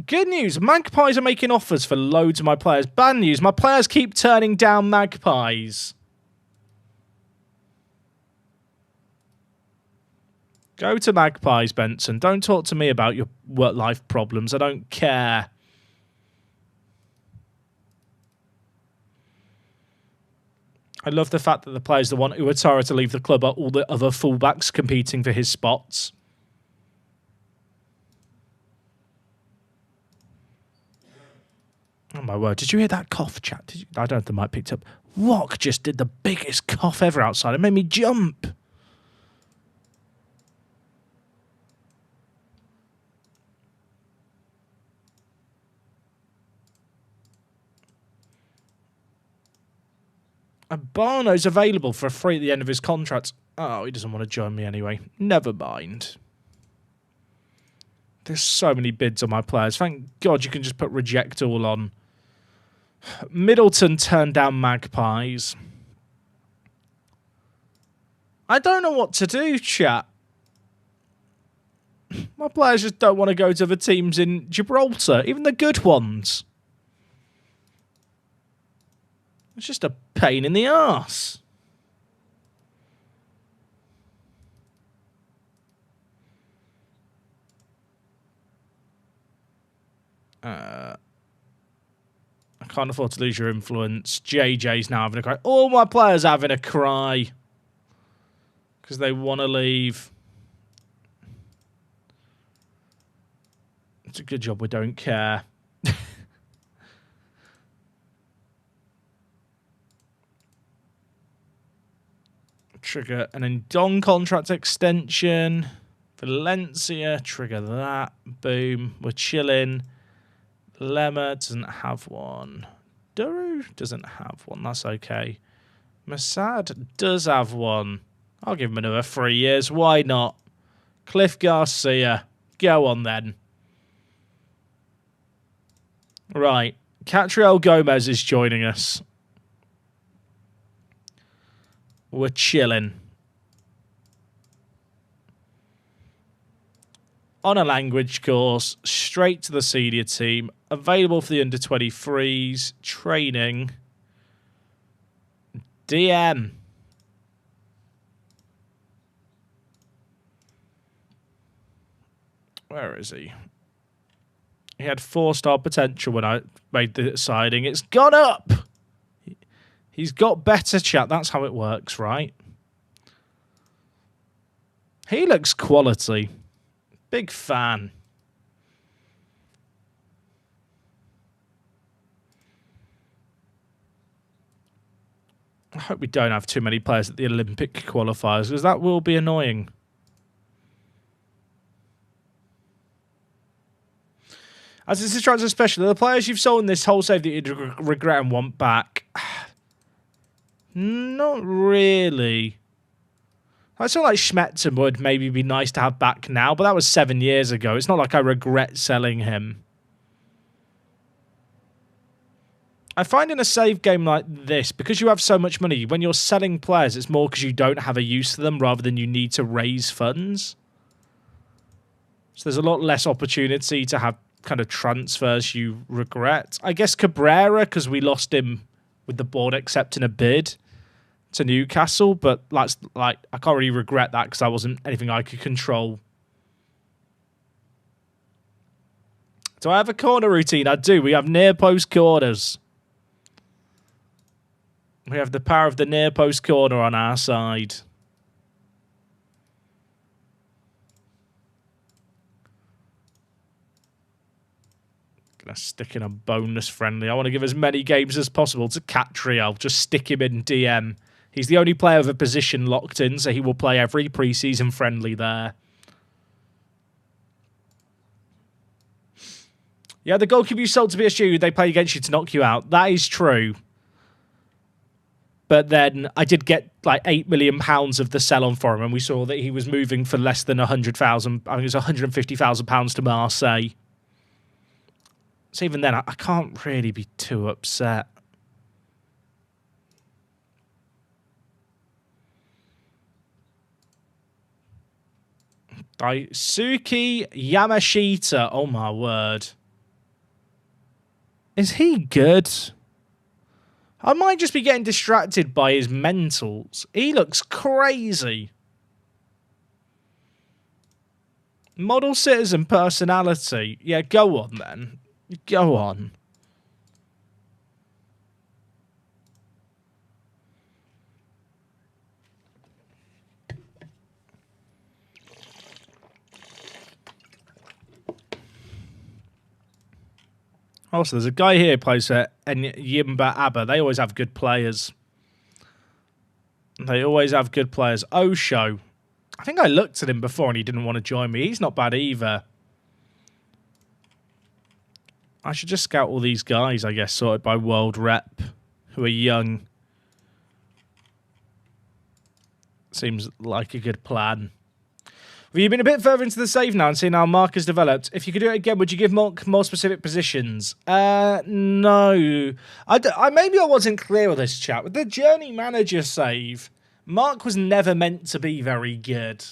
Good news. Magpies are making offers for loads of my players. Bad news. My players keep turning down Magpies. Go to Magpies, Benson. Don't talk to me about your work-life problems. I don't care. I love the fact that the players that want Uatara to leave the club are all the other fullbacks competing for his spots. Oh my word, did you hear that cough, chat? I don't know if the mic picked up. Wok just did the biggest cough ever outside. It made me jump. And Barno's available for free at the end of his contract. Oh, he doesn't want to join me anyway. Never mind. There's so many bids on my players. Thank God you can just put reject all on. Middleton turned down Magpies. I don't know what to do, chat. My players just don't want to go to the teams in Gibraltar, even the good ones. It's just a pain in the arse. I can't afford to lose your influence. JJ's now having a cry. All my players are having a cry. Because they want to leave. It's a good job we don't care. Trigger an Endon contract extension. Valencia, trigger that. Boom. We're chilling. Lemma doesn't have one. Duru doesn't have one. That's okay. Masad does have one. I'll give him another 3 years. Why not? Cliff Garcia. Go on then. Right. Catriel Gomez is joining us. We're chilling. On a language course, straight to the senior team, available for the under-23s, training, DM. Where is he? He had 4-star potential when I made the signing. It's gone up! He's got better, chat. That's how it works, right? He looks quality. Big fan. I hope we don't have too many players at the Olympic qualifiers, because that will be annoying. As this is transfer special, the players you've sold in this whole save that you regret and want back. Not really. I feel like Schmetzer would maybe be nice to have back now, but that was 7 years ago. It's not like I regret selling him. I find in a save game like this, because you have so much money, when you're selling players, it's more because you don't have a use for them rather than you need to raise funds. So there's a lot less opportunity to have kind of transfers you regret? I guess Cabrera, because we lost him with the board accepting a bid to Newcastle, but I can't really regret that because that wasn't anything I could control. Do I have a corner routine? I do. We have near post corners. We have the power of the near post corner on our side. Gonna stick in a bonus friendly. I want to give as many games as possible to Catriel. Just stick him in DM. He's the only player of a position locked in, so he will play every pre-season friendly there. Yeah, the goalkeeper you sold to PSG, they play against you to knock you out. That is true. But then I did get like £8 million of the sell-on for him, and we saw that he was moving for less than 100,000. I think it was £150,000 to Marseille. So even then, I can't really be too upset. Daisuke Yamashita. Oh my word. Is he good? I might just be getting distracted by his mentals. He looks crazy. Model citizen personality. Yeah, go on then. Go on. Also, there's a guy here who plays at Yimba Abba. They always have good players. They always have good players. Osho. I think I looked at him before and he didn't want to join me. He's not bad either. I should just scout all these guys, I guess, sorted by world rep, who are young. Seems like a good plan. Have you been a bit further into the save now and seen how Mark has developed? If you could do it again, would you give Mark more specific positions? No. Maybe I wasn't clear with this chat. With the Journey Manager save, Mark was never meant to be very good.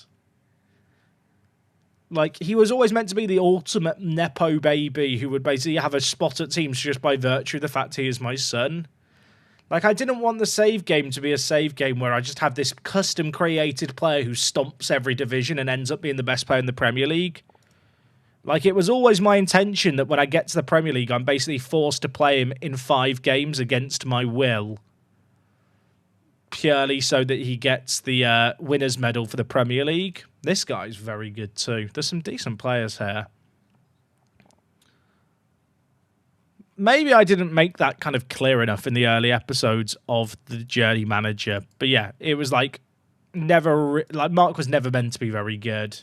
Like, he was always meant to be the ultimate Nepo baby who would basically have a spot at teams just by virtue of the fact he is my son. Like, I didn't want the save game to be a save game where I just have this custom-created player who stomps every division and ends up being the best player in the Premier League. Like, it was always my intention that when I get to the Premier League, I'm basically forced to play him in 5 games against my will. Purely so that he gets the winner's medal for the Premier League. This guy's very good too. There's some decent players here. Maybe I didn't make that kind of clear enough in the early episodes of the Journey Manager. But yeah, it was like Mark was never meant to be very good.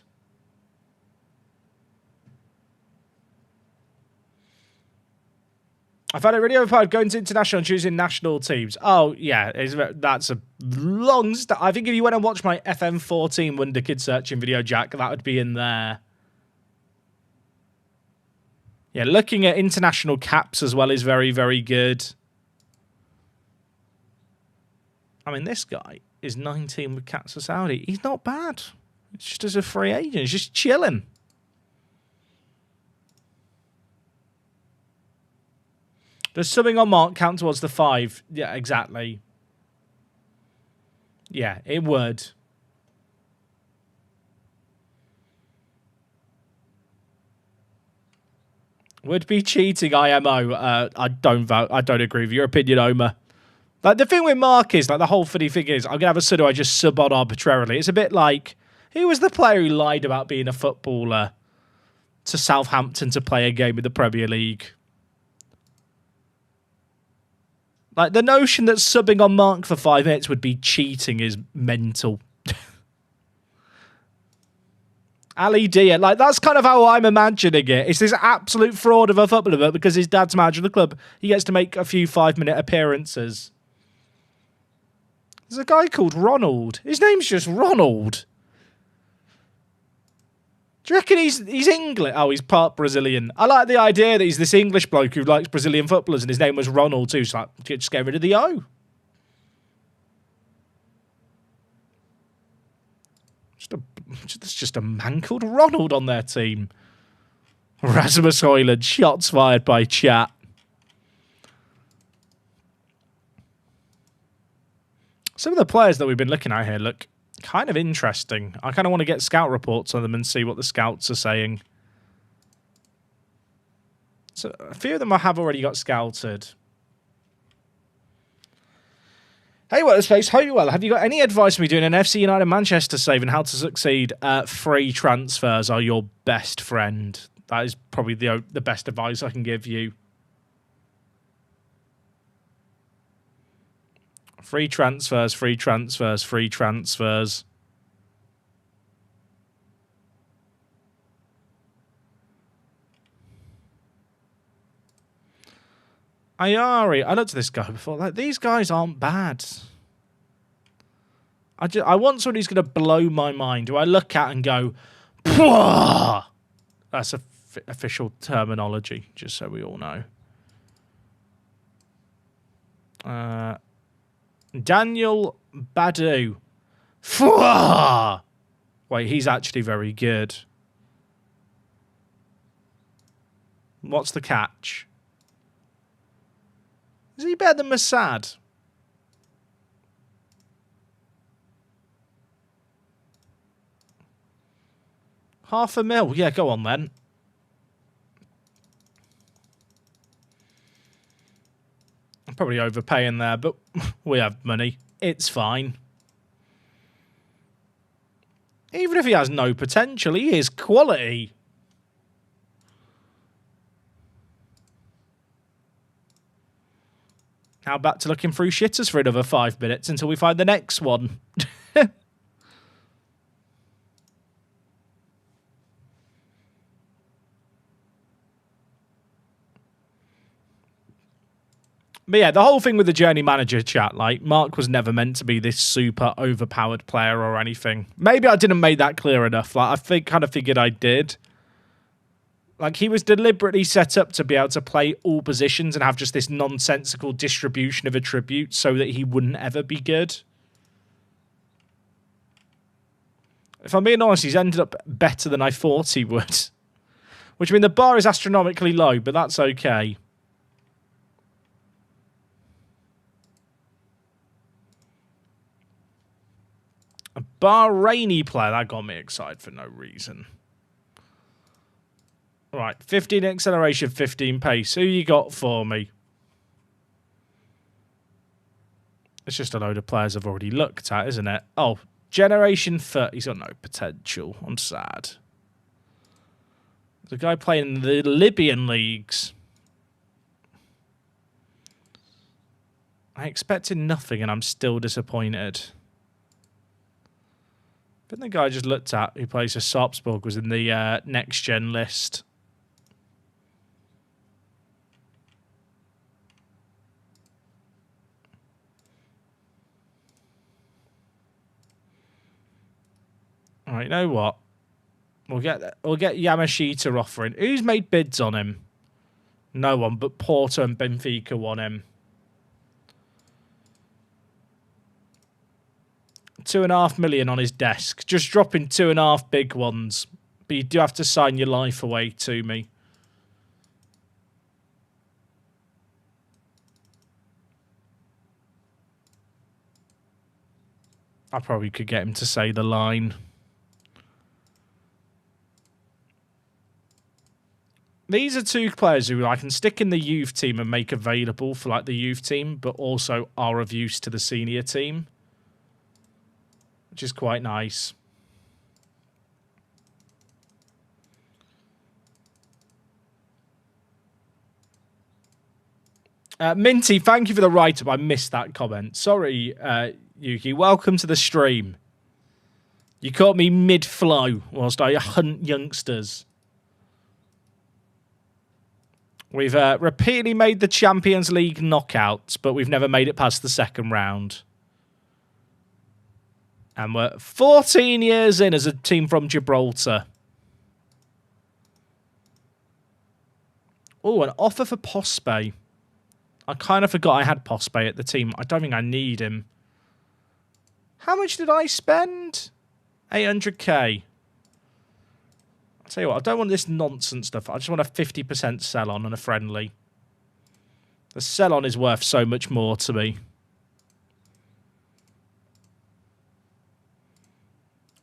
I found it really overpowered going to international and choosing national teams. Oh, yeah, that's a long start. I think if you went and watched my FM14 Wonder Kid searching video, Jack, that would be in there. Yeah, looking at international caps as well is very, very good. I mean, this guy is 19 with caps for Saudi. He's not bad. It's just as a free agent. He's just chilling. Does subbing on Mark count towards the 5? Yeah, exactly. Yeah, it would. Would be cheating, IMO. I don't vote. I don't agree with your opinion, Omer. Like, the thing with Mark is, like, the whole funny thing is, I'm going to have a sub who I just sub on arbitrarily. It's a bit like, who was the player who lied about being a footballer to Southampton to play a game in the Premier League? Like, the notion that subbing on Mark for 5 minutes would be cheating is mental. Ali Dia, like, that's kind of how I'm imagining it. It's this absolute fraud of a footballer, but because his dad's manager of the club, he gets to make a few 5-minute appearances. There's a guy called Ronald. His name's just Ronald. Do you reckon he's English? Oh, he's part Brazilian. I like the idea that he's this English bloke who likes Brazilian footballers and his name was Ronald too. So, like, just get rid of the O. There's just a man called Ronald on their team. Rasmus Højlund, shots fired by chat. Some of the players that we've been looking at here look kind of interesting. I kind of want to get scout reports on them and see what the scouts are saying. So a few of them I have already got scouted. Hey, well, space. Hope you well. Have you got any advice for me doing an FC United Manchester save and how to succeed? Free transfers are your best friend. That is probably the best advice I can give you. Free transfers, free transfers, free transfers. Ayari, I looked at this guy before. Like, these guys aren't bad. I want someone who's going to blow my mind. Who I look at and go, Pwah! That's official terminology, just so we all know. Daniel Badu. Pwah! Wait, he's actually very good. What's the catch? Is he better than Mossad? $500,000. Yeah, go on then. I'm probably overpaying there, but we have money. It's fine. Even if he has no potential, he is quality. Now back to looking through shitters for another 5 minutes until we find the next one. But yeah, the whole thing with the journey manager chat, like, Mark was never meant to be this super overpowered player or anything. Maybe I didn't make that clear enough. Like, I kind of figured I did. Like, he was deliberately set up to be able to play all positions and have just this nonsensical distribution of attributes so that he wouldn't ever be good. If I'm being honest, he's ended up better than I thought he would. Which, I mean, the bar is astronomically low, but that's okay. A Bahraini player, that got me excited for no reason. Right, 15 acceleration, 15 pace. Who you got for me? It's just a load of players I've already looked at, isn't it? Oh, Generation 30. He's got no potential. I'm sad. There's a guy playing in the Libyan leagues. I expected nothing and I'm still disappointed. I think the guy I just looked at who plays for Sarpsborg was in the next-gen list. All right, you know what? We'll get Yamashita offering. Who's made bids on him? No one, but Porto and Benfica want him. 2.5 million on his desk. Just dropping 2.5 big ones. But you do have to sign your life away to me. I probably could get him to say the line. These are two players who I can stick in the youth team and make available for like the youth team, but also are of use to the senior team. Which is quite nice. Minty, thank you for the write-up. I missed that comment. Sorry, Yuki. Welcome to the stream. You caught me mid-flow whilst I hunt youngsters. We've repeatedly made the Champions League knockouts, but we've never made it past the second round. And we're 14 years in as a team from Gibraltar. Oh, an offer for Pospe. I kind of forgot I had Pospe at the team. I don't think I need him. How much did I spend? 800k. I'll Tell you what, I don't want this nonsense stuff. I just want a 50% sell-on and a friendly. The sell-on is worth so much more to me.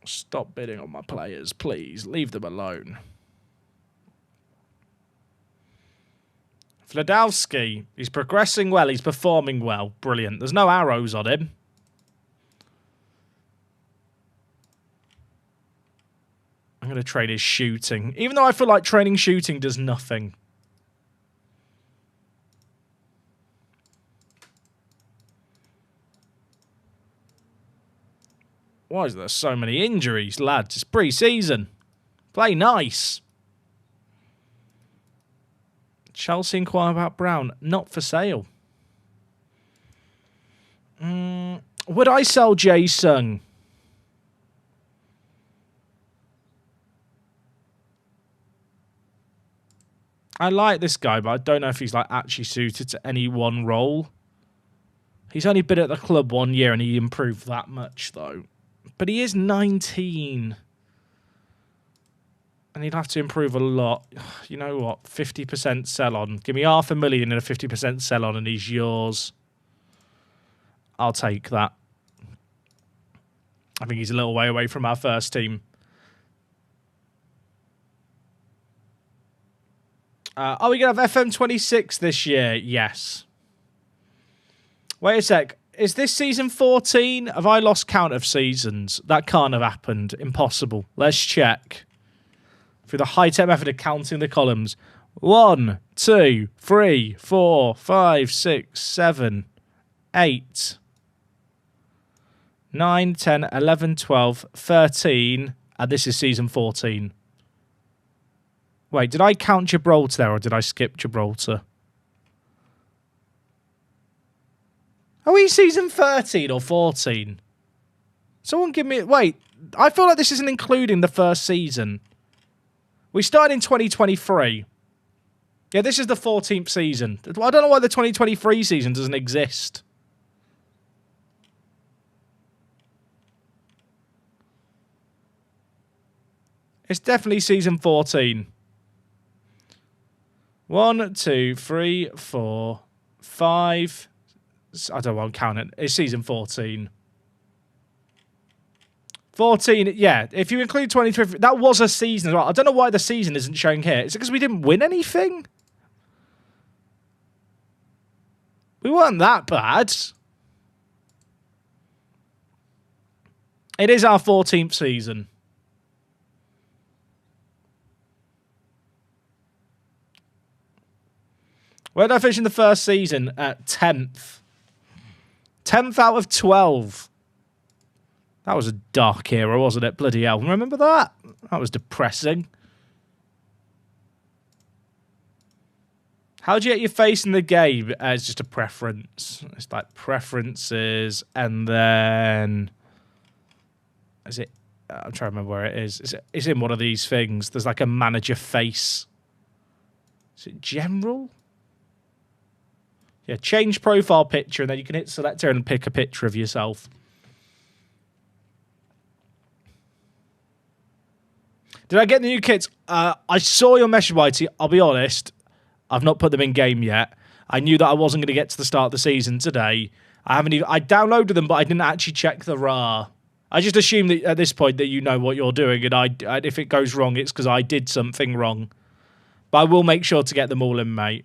Stop bidding on my players, please. Leave them alone. Vladowski, he's progressing well. He's performing well. Brilliant. There's no arrows on him. I'm going to trade his shooting. Even though I feel like training shooting does nothing. Why is there so many injuries, lads? It's pre-season. Play nice. Chelsea inquire about Brown. Not for sale. Would I sell Jason? I like this guy, but I don't know if he's like actually suited to any one role. He's only been at the club 1 year and he improved that much, though. But he is 19. And he'd have to improve a lot. You know what? 50% sell-on. Give me $500,000 and a 50% sell-on and he's yours. I'll take that. I think he's a little way away from our first team. Are we going to have FM26 this year? Yes. Wait a sec. Is this season 14? Have I lost count of seasons? That can't have happened. Impossible. Let's check. Through the high-tech method of counting the columns. 1, 2, 3, 4, 5, 6, 7, 8, 9, 10, 11, 12, 13. And this is season 14. Wait, did I count Gibraltar there or did I skip Gibraltar? Are we season 13 or 14? Someone give me... Wait, I feel like this isn't including the first season. We started in 2023. Yeah, this is the 14th season. I don't know why the 2023 season doesn't exist. It's definitely season 14. 1, 2, 3, 4, 5... I don't want to count it. It's season 14. 14, yeah. If you include 23, that was a season as well. I don't know why the season isn't showing here. Is it because we didn't win anything? We weren't that bad. It is our 14th season. Where did I finish in the first season? At 10th. 10th out of 12. That was a dark era, wasn't it? Bloody hell. Remember that? That was depressing. How do you get your face in the game? It's just a preference. It's like preferences and then... Is it... I'm trying to remember where it is. It's in one of these things. There's like a manager face. Is it general? Yeah, change profile picture, and then you can hit select here and pick a picture of yourself. Did I get the new kits? I saw your message, Whitey. I'll be honest. I've not put them in game yet. I knew that I wasn't going to get to the start of the season today. I downloaded them, but I didn't actually check the RAR. I just assume that at this point that you know what you're doing, and if it goes wrong, it's because I did something wrong. But I will make sure to get them all in, mate.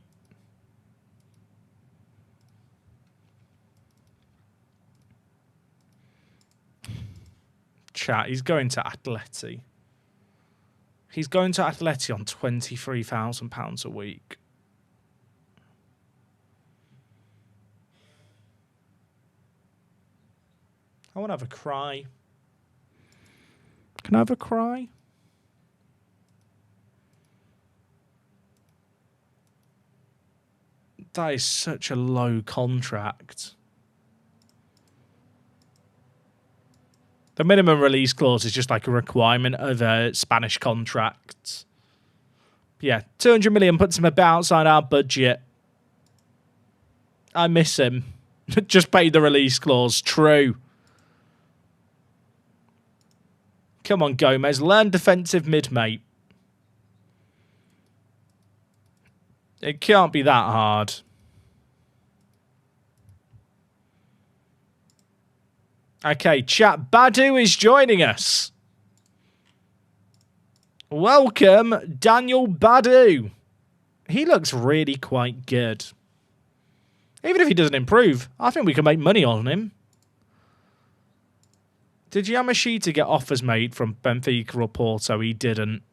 Chat, he's going to Atleti. He's going to Atleti on £23,000 a week. I want to have a cry. Can I have a cry? That is such a low contract. The minimum release clause is just like a requirement of a Spanish contract. Yeah, 200 million puts him a bit outside our budget. I miss him. Just paid the release clause. True. Come on, Gomez. Learn defensive mid, mate. It can't be that hard. Okay, chat. Badu is joining us. Welcome, Daniel Badu. He looks really quite good. Even if he doesn't improve, I think we can make money on him. Did Yamashita get offers made from Benfica or Porto? He didn't.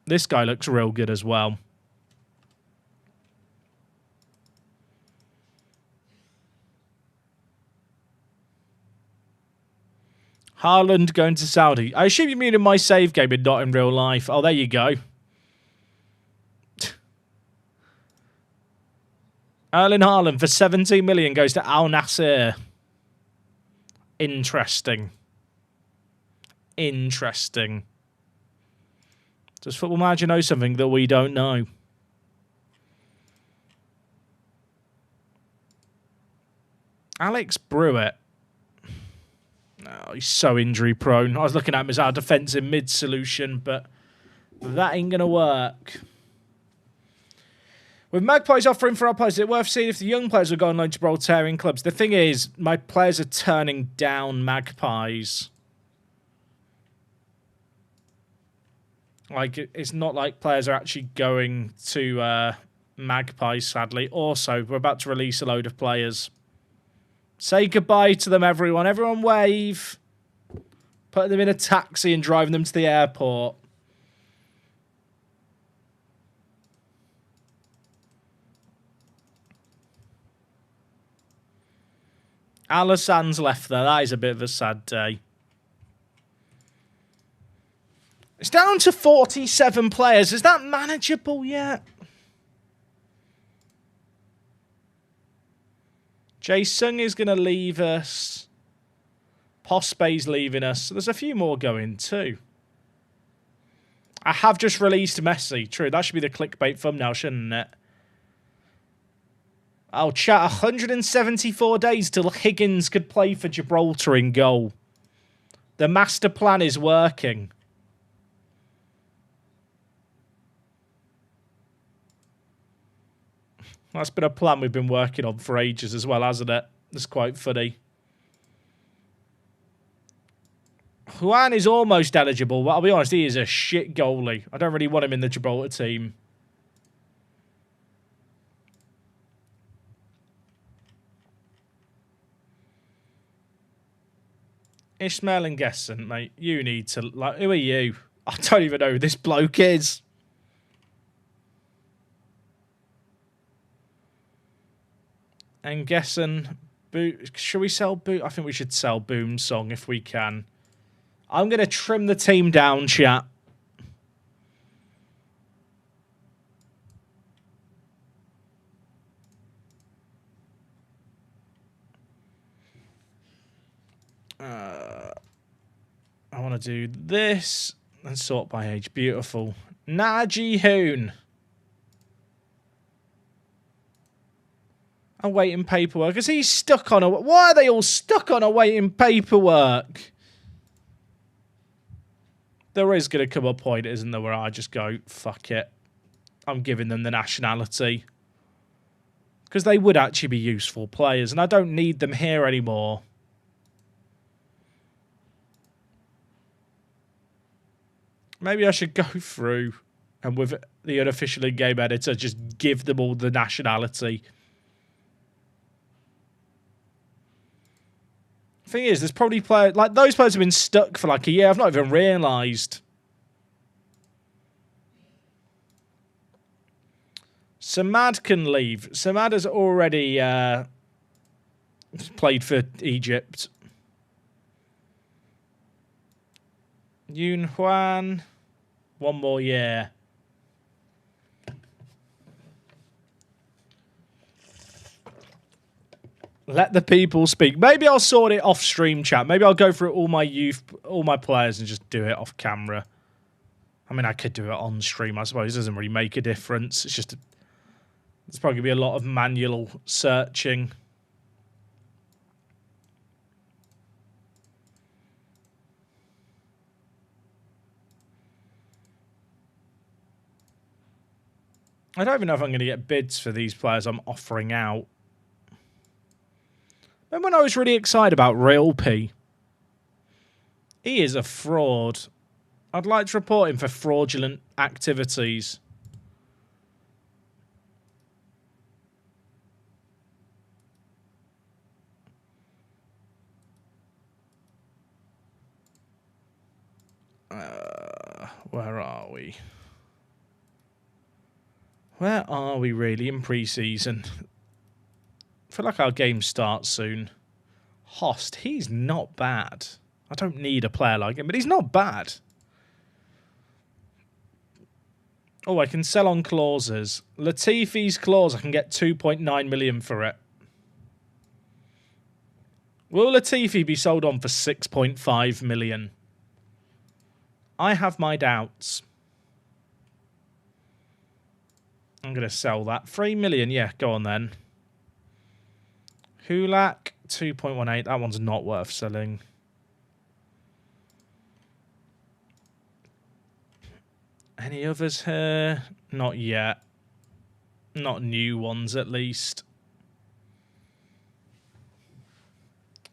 This guy looks real good as well. Haaland going to Saudi. I assume you mean in my save game and not in real life. Oh, there you go. Erling Haaland for 17 million goes to Al Nassr. Interesting. Interesting. Does Football Manager know something that we don't know? Alex Brewitt. Oh, he's so injury prone. I was looking at him as our defensive mid solution, but that ain't going to work. With Magpies offering for our players, is it worth seeing if the young players will go on loan to Gibraltarian clubs? The thing is, my players are turning down Magpies. Like, it's not like players are actually going to Magpies, sadly. Also, we're about to release a load of players. Say goodbye to them, everyone. Everyone wave. Put them in a taxi and driving them to the airport. Alassane left there. That is a bit of a sad day. It's down to 47 players. Is that manageable yet? Jae-sung is going to leave us. Pospey's leaving us. So there's a few more going too. I have just released Messi. True, that should be the clickbait thumbnail, shouldn't it? I'll chat 174 days till Higgins could play for Gibraltar in goal. The master plan is working. That's been a plan we've been working on for ages as well, hasn't it? It's quite funny. Juan is almost eligible, but I'll be honest, he is a shit goalie. I don't really want him in the Gibraltar team. Ismail and Gesson, mate, you need to... Like, who are you? I don't even know who this bloke is. And Gesson, should we sell Boom? I think we should sell Boom Song if we can. I'm going to trim the team down, chat. I want to do this and sort by age. Beautiful. Naji Hoon. Awaiting paperwork. Is he stuck on a... Why are they all stuck on awaiting paperwork? There is going to come a point, isn't there, where I just go, fuck it. I'm giving them the nationality. Because they would actually be useful players, and I don't need them here anymore. Maybe I should go through and with the unofficial in-game editor, just give them all the nationality. Thing is, there's probably players... Like, those players have been stuck for like a year. I've not even realised. Samad can leave. Samad has already played for Egypt. Yoon Hwan. One more year. Let the people speak. Maybe I'll sort it off stream chat. Maybe I'll go through all my youth, all my players and just do it off camera. I mean, I could do it on stream, I suppose. It doesn't really make a difference. It's just... There's probably going to be a lot of manual searching. I don't even know if I'm going to get bids for these players I'm offering out. Remember when I was really excited about Real P? He is a fraud. I'd like to report him for fraudulent activities. Where are we? Where are we really in pre-season? I feel like our game starts soon. Host, he's not bad. I don't need a player like him, but he's not bad. Oh, I can sell on clauses. Latifi's clause, I can get 2.9 million for it. Will Latifi be sold on for 6.5 million? I have my doubts. I'm going to sell that. 3 million, yeah, go on then. Hulak, 2.18. That one's not worth selling. Any others here? Not yet. Not new ones, at least.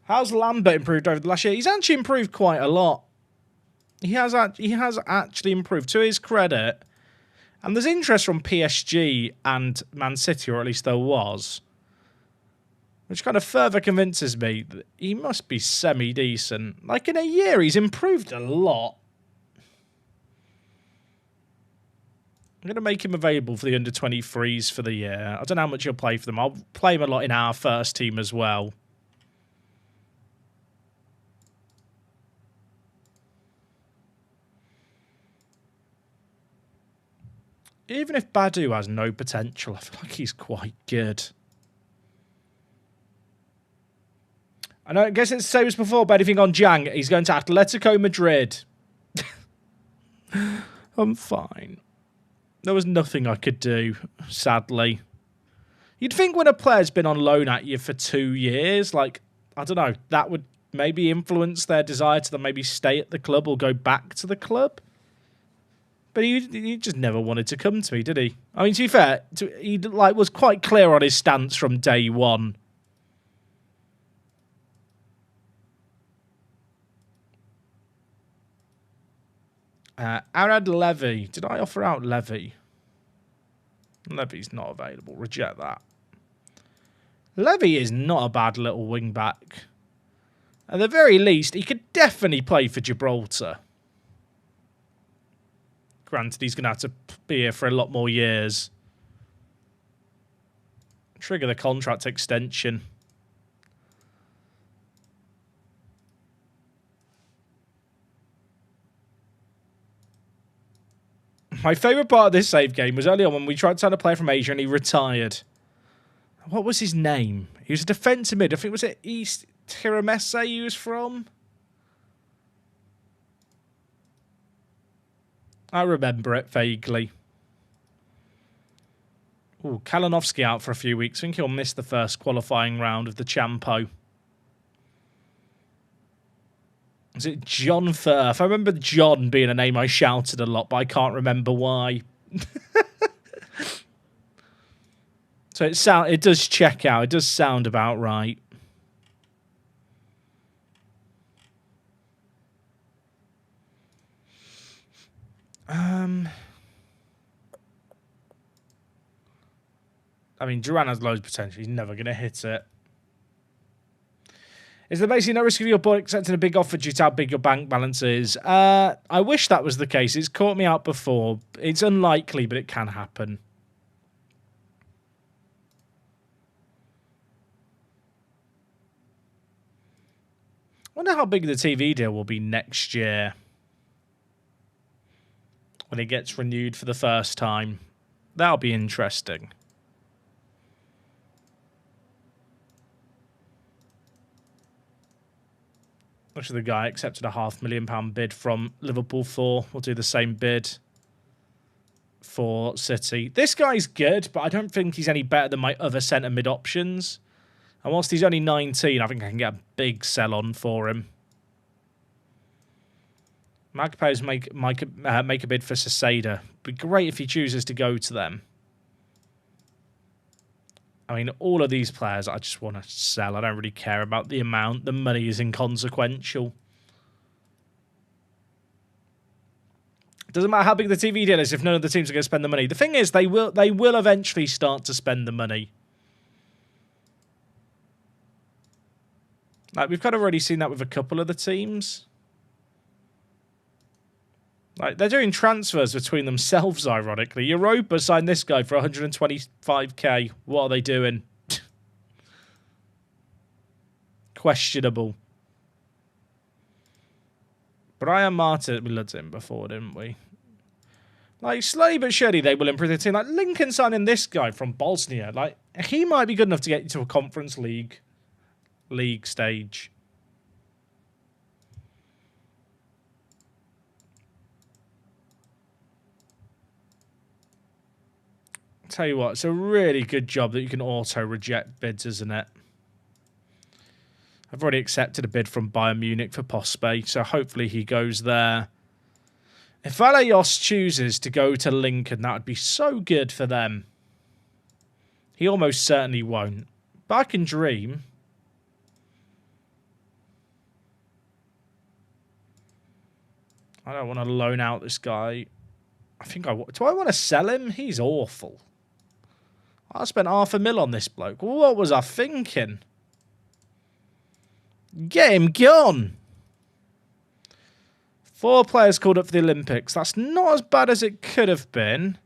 How's Lambert improved over the last year? He's actually improved quite a lot. He has actually improved, to his credit. And there's interest from PSG and Man City, or at least there was. Which kind of further convinces me that he must be semi-decent. Like, in a year, he's improved a lot. I'm going to make him available for the under-23s for the year. I don't know how much he'll play for them. I'll play him a lot in our first team as well. Even if Badu has no potential, I feel like he's quite good. I know, I guess it's the same as before, but anything on Jang, he's going to Atletico Madrid. I'm fine. There was nothing I could do, sadly. You'd think when a player's been on loan at you for 2 years, like, I don't know, that would maybe influence their desire to maybe stay at the club or go back to the club. But he just never wanted to come to me, did he? I mean, to be fair, he was quite clear on his stance from day one. Arad Levy. Did I offer out Levy? Levy's not available. Reject that. Levy is not a bad little wing back. At the very least, he could definitely play for Gibraltar. Granted, he's going to have to be here for a lot more years. Trigger the contract extension. My favourite part of this save game was early on when we tried to sign a player from Asia and he retired. What was his name? He was a defensive mid. I think it was at East Tiramesse he was from. I remember it vaguely. Ooh, Kalinovsky out for a few weeks. I think he'll miss the first qualifying round of the Champo. Is it John Firth? I remember John being a name I shouted a lot, but I can't remember why. So it does check out. It does sound about right. I mean, Duran has loads of potential. He's never going to hit it. Is there basically no risk of your boy accepting a big offer due to how big your bank balance is? I wish that was the case. It's caught me out before. It's unlikely, but it can happen. I wonder how big the TV deal will be next year when it gets renewed for the first time. That'll be interesting. Actually, the guy accepted a £500,000 bid from Liverpool for. We'll do the same bid for City. This guy's good, but I don't think he's any better than my other centre mid options. And whilst he's only 19, I think I can get a big sell on for him. Magpies make a bid for Saseda. Be great if he chooses to go to them. I mean, all of these players I just want to sell. I don't really care about the amount. The money is inconsequential. Doesn't matter how big the TV deal is if none of the teams are going to spend the money. The thing is, they will eventually start to spend the money. Like, we've kind of already seen that with a couple of the teams. Like, they're doing transfers between themselves, ironically. Europa signed this guy for 125k. What are they doing? Questionable. Brian Martin, we looked at him before, didn't we? Like, slowly but surely they will improve the team. Like, Lincoln signing this guy from Bosnia. Like, he might be good enough to get you to a conference league stage. Tell you what, it's a really good job that you can auto-reject bids, isn't it? I've already accepted a bid from Bayern Munich for Pospe, so hopefully he goes there. If Valaios chooses to go to Lincoln, that would be so good for them. He almost certainly won't. But I can dream. I don't want to loan out this guy. Do I want to sell him? He's awful. I spent $500,000 on this bloke. What was I thinking? Get him gone. 4 players called up for the Olympics. That's not as bad as it could have been.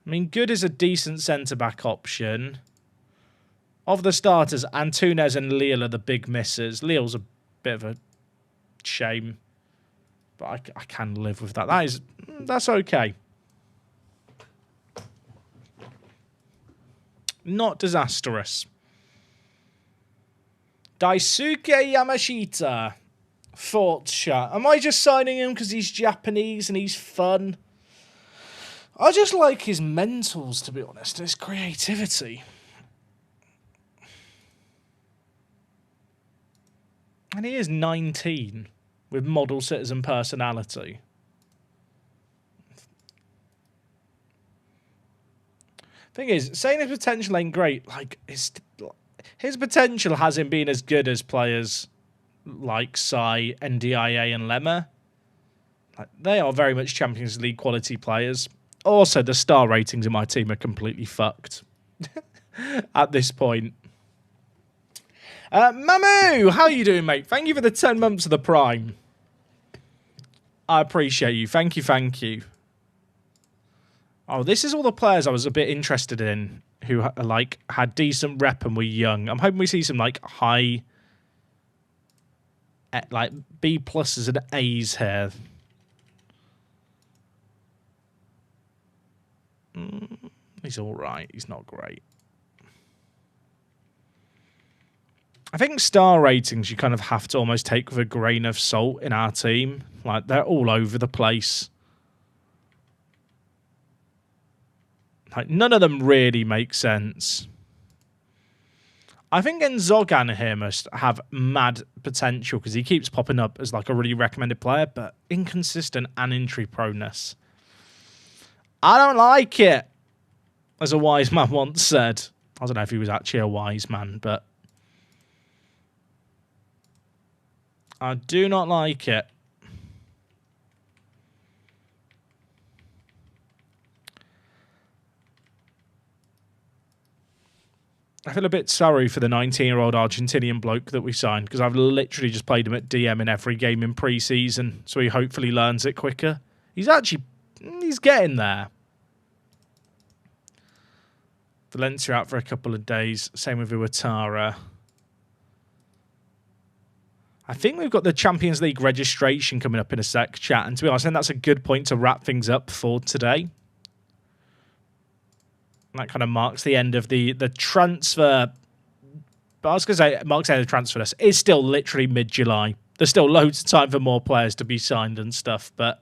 I mean, Good is a decent centre-back option. Of the starters, Antunes and Lille are the big misses. Lille's a bit of a shame. But I can live with that. That's okay. Not disastrous. Daisuke Yamashita. Thoughts, chat. Am I just signing him because he's Japanese and he's fun? I just like his mentals, to be honest, and his creativity. And he is 19 with model citizen personality. Thing is, saying his potential ain't great. Like, his potential has him being as good as players like Sai, NDIA, and Lemmer. Like, they are very much Champions League quality players. Also, the star ratings in my team are completely fucked at this point. Mamu, how are you doing, mate? Thank you for the 10 months of the Prime. I appreciate you. Thank you, thank you. Oh, this is all the players I was a bit interested in who like had decent rep and were young. I'm hoping we see some like high, like B pluses and A's here. He's all right. He's not great. I think star ratings you kind of have to almost take with a grain of salt in our team. Like, they're all over the place. Like, none of them really make sense. I think Nzogan here must have mad potential because he keeps popping up as like a really recommended player, but inconsistent and injury proneness. I don't like it, as a wise man once said. I don't know if he was actually a wise man, but I do not like it. I feel a bit sorry for the 19-year-old Argentinian bloke that we signed because I've literally just played him at DM in every game in pre-season, so he hopefully learns it quicker. He's getting there. Valencia out for a couple of days. Same with Iwatara. I think we've got the Champions League registration coming up in a sec, chat. And to be honest, I think that's a good point to wrap things up for today. That kind of marks the end of the transfer. But I was going to say, marks the end of the transfer list. It's still literally mid-July. There's still loads of time for more players to be signed and stuff, but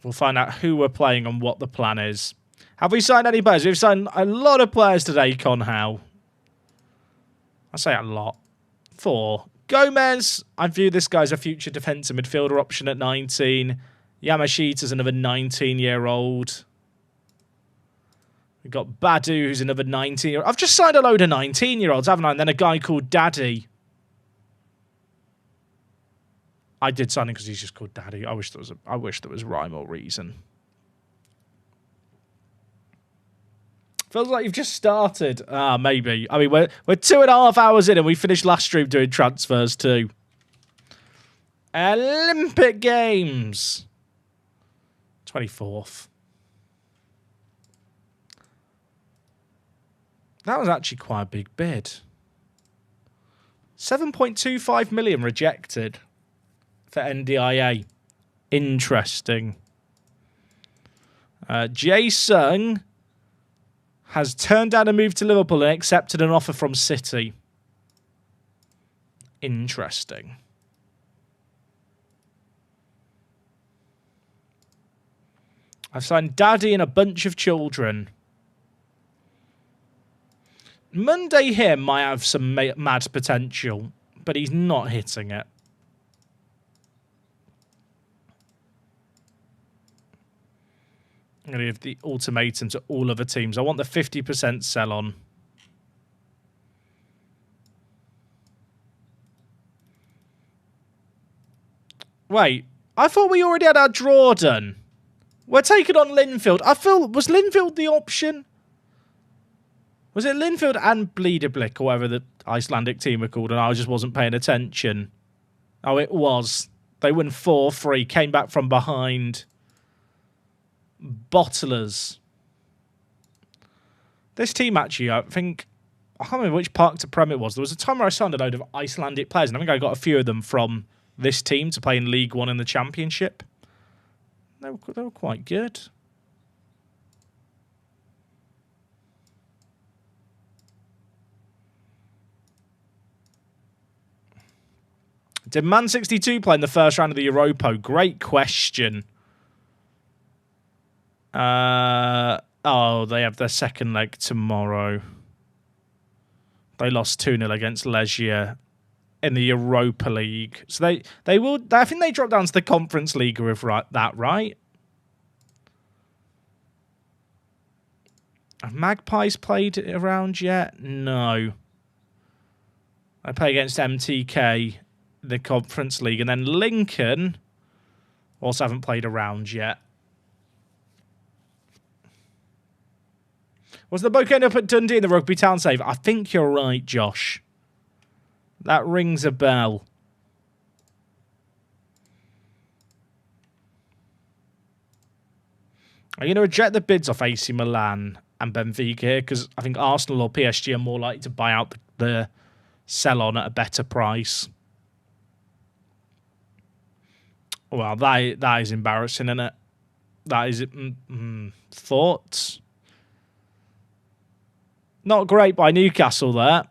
we'll find out who we're playing and what the plan is. Have we signed any players? We've signed a lot of players today, Conhow. I say a lot. 4. Gomez. I view this guy as a future defensive midfielder option at 19. Yamashita's another 19-year-old. We've got Badu, who's another 19-year-old. I've just signed a load of 19-year-olds, haven't I? And then a guy called Daddy. I did sign him because he's just called Daddy. I wish there was rhyme or reason. Feels like you've just started. Maybe. I mean, we're 2.5 hours in and we finished last stream doing transfers too. Olympic Games. 24th. That was actually quite a big bid. 7.25 million rejected for NDIA. Interesting. Jae-sung has turned down a move to Liverpool and accepted an offer from City. Interesting. I've signed Daddy and a bunch of children. Monday here might have some mad potential, but he's not hitting it. I'm going to give the ultimatum to all other teams. I want the 50% sell on. Wait, I thought we already had our draw done. We're taking on Linfield. Was Linfield the option? Was it Linfield and Bleederblick, or whatever the Icelandic team are called, and I just wasn't paying attention? Oh, it was. They won 4-3, came back from behind. Bottlers. This team, actually, I can't remember which Park to Prem it was. There was a time where I signed a load of Icelandic players, and I think I got a few of them from this team to play in League One in the Championship. They were quite good. Did Man 62 play in the first round of the Europa? Great question. They have their second leg tomorrow. They lost 2-0 against Legia in the Europa League. So they will. I think they dropped down to the Conference League with that, right? Have Magpies played around yet? No. I play against MTK, the Conference League, and then Lincoln also haven't played around yet. Was the bloke end up at Dundee in the Rugby Town save? I think you're right, Josh. That rings a bell. Are you going to reject the bids off AC Milan and Benfica here? Because I think Arsenal or PSG are more likely to buy out the sell-on at a better price. Well, that is embarrassing, isn't it? That is... thoughts? Not great by Newcastle there.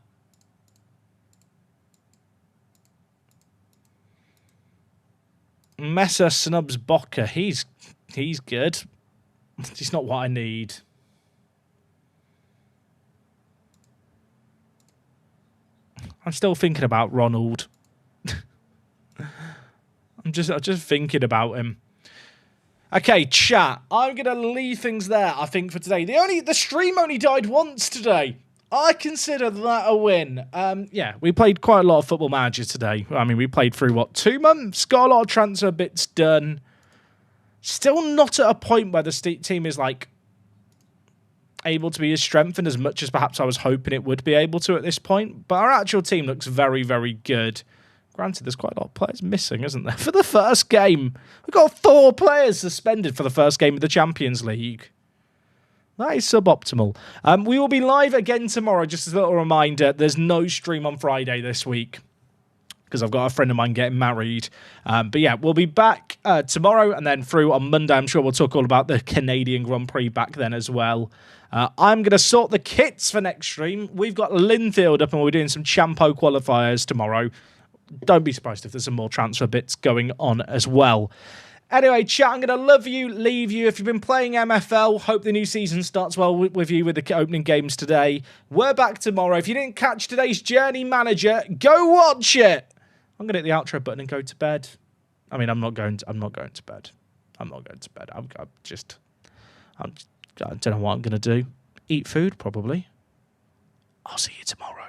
Messer snubs Boca. He's good. He's not what I need. I'm still thinking about Ronald. I'm just thinking about him. Okay, chat. I'm going to leave things there, I think, for today. The stream only died once today. I consider that a win. Yeah, we played quite a lot of Football Manager today. I mean, we played through, 2 months? Got a lot of transfer bits done. Still not at a point where the team is, able to be as strengthened as much as perhaps I was hoping it would be able to at this point. But our actual team looks very, very good. Granted, there's quite a lot of players missing, isn't there? For the first game, we've got 4 players suspended for the first game of the Champions League. That is suboptimal. We will be live again tomorrow. Just as a little reminder, there's no stream on Friday this week because I've got a friend of mine getting married. But yeah, we'll be back tomorrow and then through on Monday. I'm sure we'll talk all about the Canadian Grand Prix back then as well. I'm going to sort the kits for next stream. We've got Linfield up and we're doing some Champo qualifiers tomorrow. Don't be surprised if there's some more transfer bits going on as well. Anyway, chat, I'm going to love you, leave you. If you've been playing MFL, hope the new season starts well with you with the opening games today. We're back tomorrow. If you didn't catch today's Journey Manager, go watch it. I'm going to hit the outro button and go to bed. I mean, I'm not going to bed. I'm not going to bed. I don't know what I'm going to do. Eat food, probably. I'll see you tomorrow.